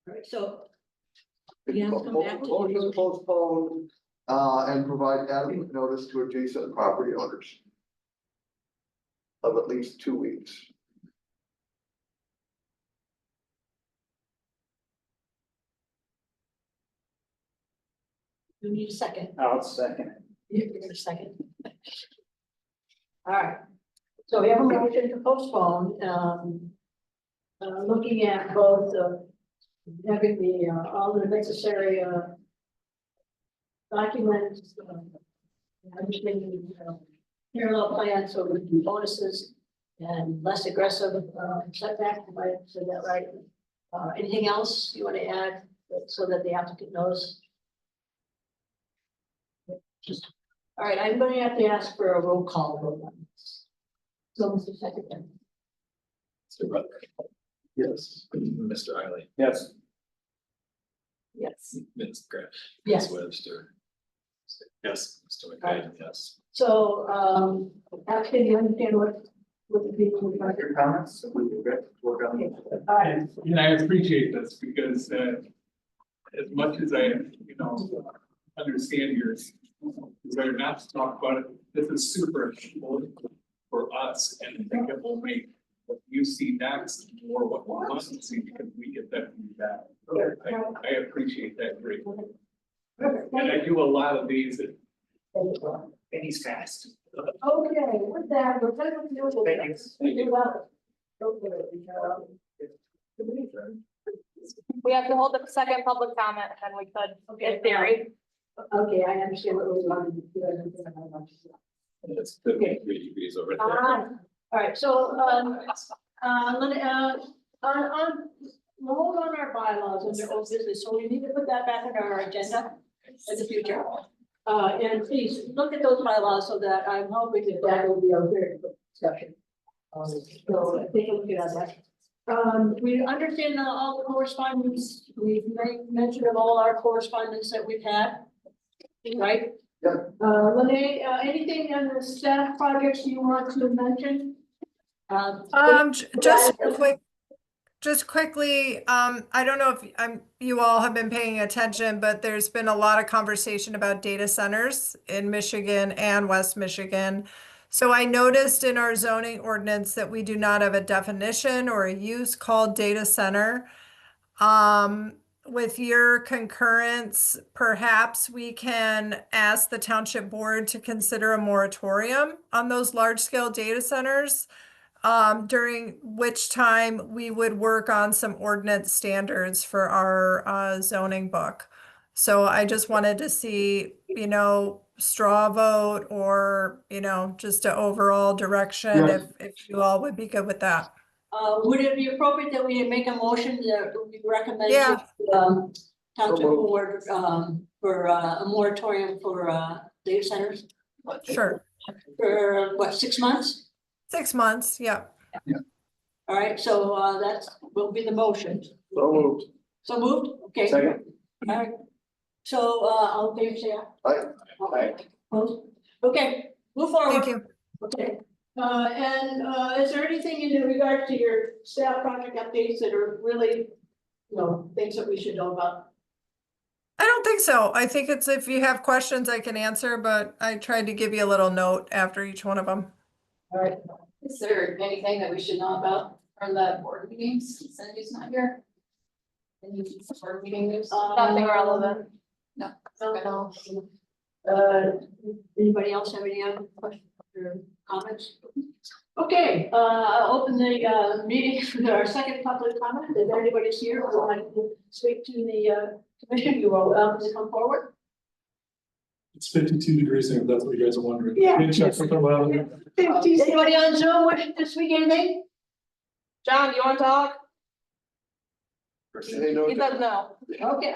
A: All right, so
D: It's
A: you have to come back to
D: motion
A: you.
D: to postpone and provide adequate notice to adjacent property owners of at least 2 weeks.
A: You need a second.
E: I'll second it.
A: You're gonna second. All right, so we have a motion to postpone, looking at both, having the, all the necessary, documents, understanding, parallel plans, so we can bonuses and less aggressive, setback, if I said that right. Anything else you want to add so that the applicant knows? All right, I'm going to have to ask for a roll call vote on this. So, Mr. Secretary.
C: Mr. Butler.
D: Yes.
C: Mr. Eiley.
E: Yes.
A: Yes.
C: Ms. Grant.
A: Yes.
C: Ms. Webster.
K: Yes.
C: Mr. McKay, yes.
A: So, actually, you understand what the people would like.
O: Your comments, we will get to work on it.
A: All right,
M: And I appreciate this because as much as I, understand yours, desire not to talk about it, this is super important for us, and I think it will make what you see next or what we want to see, because we get that feedback. I appreciate that greatly. And I do a lot of these, and he's fast.
A: okay, with that, we're done with the.
O: Thank you.
M: Thank you.
F: We have to hold up a second public comment, and we could, in theory.
A: Okay, I understand what we want to do.
C: It's 53 degrees over there.
A: All right, so, hold on our bylaws under old business, so we need to put that back on our agenda. in the future. And please look at those bylaws so that I'm hoping that that will be a very good discussion. So take a look at that. We understand all the correspondence, we've made mention of all our correspondence that we've had. Right?
P: Yeah.
A: Lene, anything on the staff projects you want to mention?
G: Just quickly, I don't know if you all have been paying attention, but there's been a lot of conversation about data centers in Michigan and West Michigan. So I noticed in our zoning ordinance that we do not have a definition or a use called data center. With your concurrence, perhaps we can ask the township board to consider a moratorium on those large-scale data centers, during which time we would work on some ordinance standards for our zoning book. So I just wanted to see, straw vote or, just an overall direction, if you all would be good with that.
A: Would it be appropriate that we make a motion that we recommend
G: Yeah.
A: to township board for a moratorium for data centers?
G: Sure.
A: For what, 6 months?
G: 6 months, yeah.
A: All right, so that will be the motion.
P: So moved.
A: So moved? Okay.
P: Second.
A: All right. So all in favor, say aye.
P: Aye.
A: Aye. Opposed? Okay, move forward.
G: Thank you.
A: Okay, and is there anything in regard to your staff project updates that are really, things that we should know about?
G: I don't think so. I think it's, if you have questions, I can answer, but I tried to give you a little note after each one of them.
A: All right.
B: Is there anything that we should know about from the board meetings? Cindy's not here. Any board meeting news?
F: Nothing relevant.
B: No.
A: No. Anybody else have any other questions or comments? Okay, I'll open the meeting for our second public comment. If anybody's here or would like to speak to the commission, you are welcome to come forward.
L: It's 52 degrees there, if that's what you guys are wondering.
A: Yeah.
L: Good check for thermometer.
A: Anybody on Zoom wish to speak anything?
F: John, do you want to talk?
P: Hey, no,
F: He doesn't know.
A: Okay,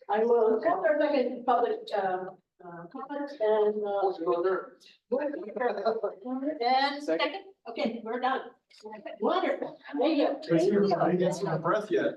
A: I will call our second public comment and and second, okay, we're done. Wonderful, there you go.
L: I didn't get some breath yet.